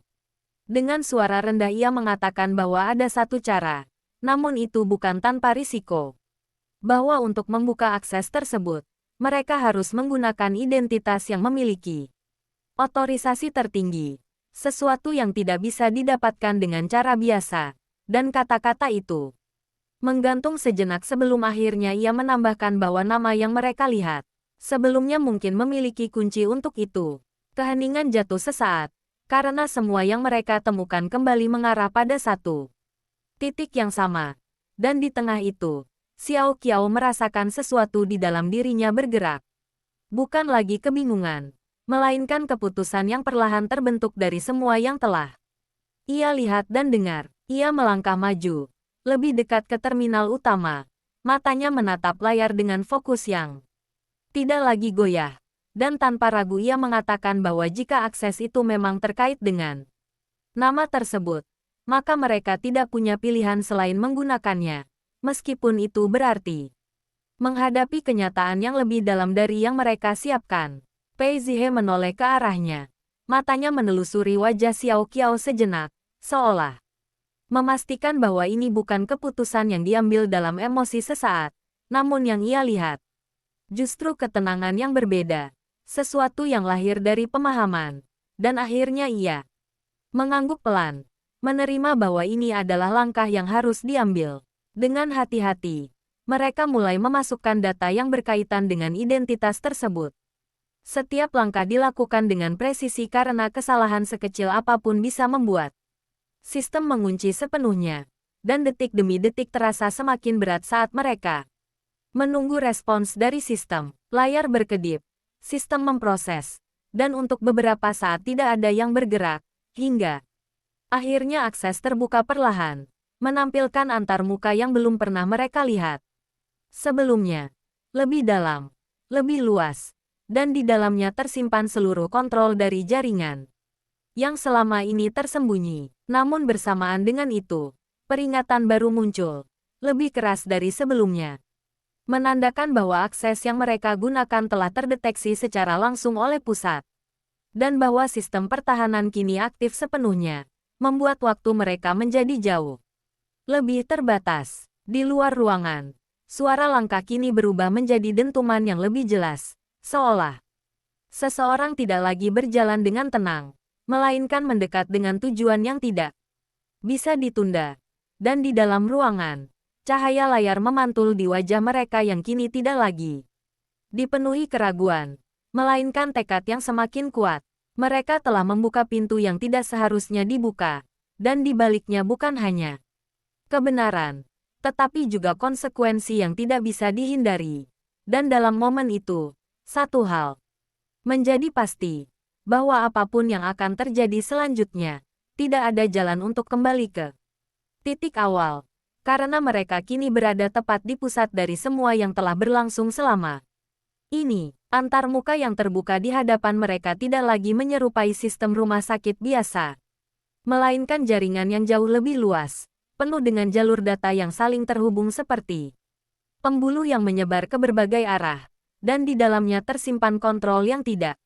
dengan suara rendah ia mengatakan bahwa ada satu cara, namun itu bukan tanpa risiko. Bahwa untuk membuka akses tersebut, mereka harus menggunakan identitas yang memiliki Otorisasi tertinggi. Sesuatu yang tidak bisa didapatkan dengan cara biasa. Dan kata-kata itu menggantung sejenak sebelum akhirnya ia menambahkan bahwa nama yang mereka lihat sebelumnya mungkin memiliki kunci untuk itu. Keheningan jatuh sesaat, karena semua yang mereka temukan kembali mengarah pada satu titik yang sama. Dan di tengah itu, Xiao Qiao merasakan sesuatu di dalam dirinya bergerak. Bukan lagi kebingungan, melainkan keputusan yang perlahan terbentuk dari semua yang telah ia lihat dan dengar. Ia melangkah maju, lebih dekat ke terminal utama. Matanya menatap layar dengan fokus yang tidak lagi goyah. Dan tanpa ragu ia mengatakan bahwa jika akses itu memang terkait dengan nama tersebut, maka mereka tidak punya pilihan selain menggunakannya. Meskipun itu berarti menghadapi kenyataan yang lebih dalam dari yang mereka siapkan. Pei Zihe menoleh ke arahnya. Matanya menelusuri wajah Xiao Qiao sejenak, seolah memastikan bahwa ini bukan keputusan yang diambil dalam emosi sesaat, namun yang ia lihat justru ketenangan yang berbeda, sesuatu yang lahir dari pemahaman. Dan akhirnya ia mengangguk pelan, menerima bahwa ini adalah langkah yang harus diambil. Dengan hati-hati, mereka mulai memasukkan data yang berkaitan dengan identitas tersebut. Setiap langkah dilakukan dengan presisi karena kesalahan sekecil apapun bisa membuat sistem mengunci sepenuhnya, dan detik demi detik terasa semakin berat saat mereka menunggu respons dari sistem. Layar berkedip, sistem memproses, dan untuk beberapa saat tidak ada yang bergerak, hingga akhirnya akses terbuka perlahan, menampilkan antarmuka yang belum pernah mereka lihat sebelumnya. Lebih dalam, lebih luas, dan di dalamnya tersimpan seluruh kontrol dari jaringan yang selama ini tersembunyi. Namun bersamaan dengan itu, peringatan baru muncul, lebih keras dari sebelumnya. Menandakan bahwa akses yang mereka gunakan telah terdeteksi secara langsung oleh pusat. Dan bahwa sistem pertahanan kini aktif sepenuhnya, membuat waktu mereka menjadi jauh lebih terbatas. Di luar ruangan, suara langkah kini berubah menjadi dentuman yang lebih jelas, seolah seseorang tidak lagi berjalan dengan tenang, melainkan mendekat dengan tujuan yang tidak bisa ditunda. Dan di dalam ruangan, cahaya layar memantul di wajah mereka yang kini tidak lagi dipenuhi keraguan, melainkan tekad yang semakin kuat. Mereka telah membuka pintu yang tidak seharusnya dibuka, dan di baliknya bukan hanya kebenaran, tetapi juga konsekuensi yang tidak bisa dihindari. Dan dalam momen itu, satu hal menjadi pasti, bahwa apapun yang akan terjadi selanjutnya, tidak ada jalan untuk kembali ke titik awal, karena mereka kini berada tepat di pusat dari semua yang telah berlangsung selama ini. Antarmuka yang terbuka di hadapan mereka tidak lagi menyerupai sistem rumah sakit biasa, melainkan jaringan yang jauh lebih luas, penuh dengan jalur data yang saling terhubung seperti pembuluh yang menyebar ke berbagai arah, dan di dalamnya tersimpan kontrol yang tidak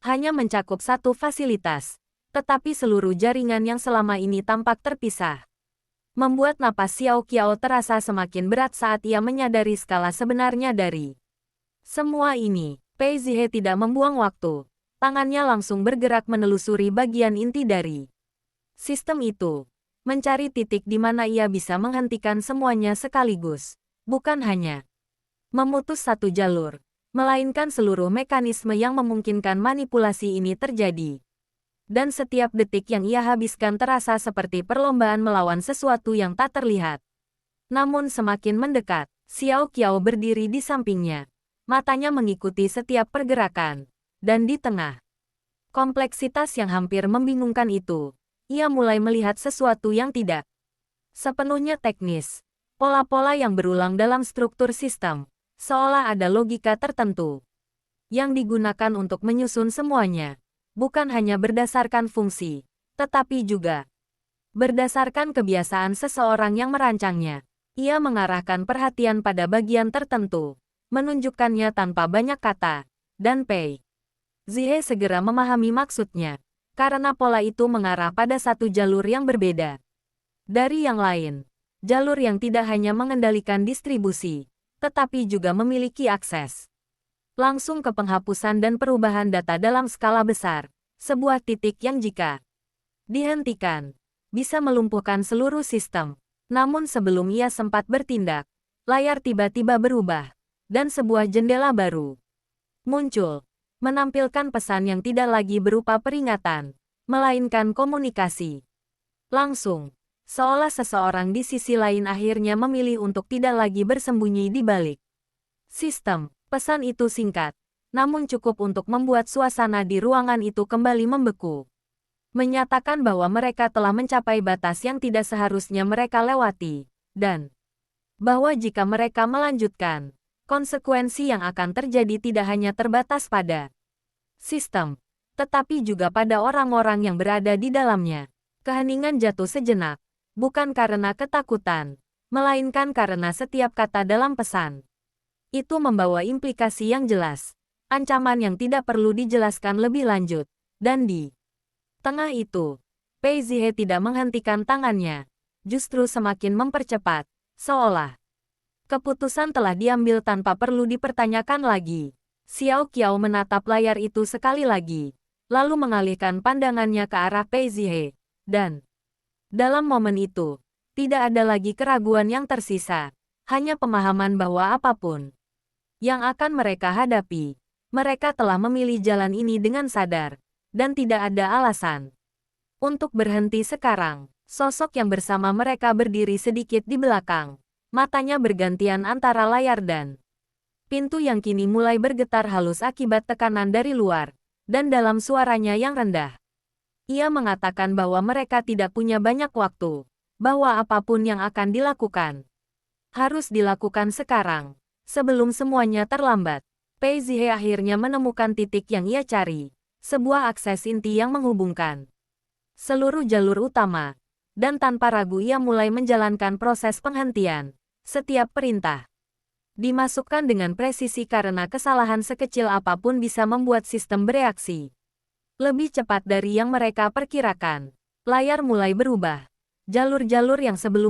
hanya mencakup satu fasilitas, tetapi seluruh jaringan yang selama ini tampak terpisah. Membuat napas Xiao Qiao terasa semakin berat saat ia menyadari skala sebenarnya dari semua ini. Pei Zihe tidak membuang waktu. Tangannya langsung bergerak menelusuri bagian inti dari sistem itu, mencari titik di mana ia bisa menghentikan semuanya sekaligus. Bukan hanya memutus satu jalur, melainkan seluruh mekanisme yang memungkinkan manipulasi ini terjadi. Dan setiap detik yang ia habiskan terasa seperti perlombaan melawan sesuatu yang tak terlihat. Namun semakin mendekat, Xiao Qiao berdiri di sampingnya. Matanya mengikuti setiap pergerakan. Dan di tengah kompleksitas yang hampir membingungkan itu, ia mulai melihat sesuatu yang tidak sepenuhnya teknis. Pola-pola yang berulang dalam struktur sistem, seolah ada logika tertentu yang digunakan untuk menyusun semuanya, bukan hanya berdasarkan fungsi, tetapi juga berdasarkan kebiasaan seseorang yang merancangnya. Ia mengarahkan perhatian pada bagian tertentu, menunjukkannya tanpa banyak kata, dan Pei Zihe segera memahami maksudnya, karena pola itu mengarah pada satu jalur yang berbeda dari yang lain. Jalur yang tidak hanya mengendalikan distribusi, tetapi juga memiliki akses langsung ke penghapusan dan perubahan data dalam skala besar. Sebuah titik yang jika dihentikan, bisa melumpuhkan seluruh sistem. Namun sebelum ia sempat bertindak, layar tiba-tiba berubah, dan sebuah jendela baru muncul, menampilkan pesan yang tidak lagi berupa peringatan, melainkan komunikasi. Langsung, seolah seseorang di sisi lain akhirnya memilih untuk tidak lagi bersembunyi di balik sistem. Pesan itu singkat, namun cukup untuk membuat suasana di ruangan itu kembali membeku. Menyatakan bahwa mereka telah mencapai batas yang tidak seharusnya mereka lewati, dan bahwa jika mereka melanjutkan, konsekuensi yang akan terjadi tidak hanya terbatas pada sistem, tetapi juga pada orang-orang yang berada di dalamnya. Keheningan jatuh sejenak, bukan karena ketakutan, melainkan karena setiap kata dalam pesan itu membawa implikasi yang jelas, ancaman yang tidak perlu dijelaskan lebih lanjut, dan di tengah itu, Pei Zihe tidak menghentikan tangannya, justru semakin mempercepat, seolah keputusan telah diambil tanpa perlu dipertanyakan lagi. Xiao Qiao menatap layar itu sekali lagi, lalu mengalihkan pandangannya ke arah Pei Zihe, dan dalam momen itu, tidak ada lagi keraguan yang tersisa, hanya pemahaman bahwa apapun yang akan mereka hadapi, mereka telah memilih jalan ini dengan sadar, dan tidak ada alasan untuk berhenti sekarang. Sosok yang bersama mereka berdiri sedikit di belakang, matanya bergantian antara layar dan pintu yang kini mulai bergetar halus akibat tekanan dari luar, dan dalam suaranya yang rendah, ia mengatakan bahwa mereka tidak punya banyak waktu, bahwa apapun yang akan dilakukan harus dilakukan sekarang, sebelum semuanya terlambat. Pei Zihe akhirnya menemukan titik yang ia cari, sebuah akses inti yang menghubungkan seluruh jalur utama, dan tanpa ragu ia mulai menjalankan proses penghentian. Setiap perintah dimasukkan dengan presisi karena kesalahan sekecil apapun bisa membuat sistem bereaksi lebih cepat dari yang mereka perkirakan. Layar mulai berubah. Jalur-jalur yang sebelumnya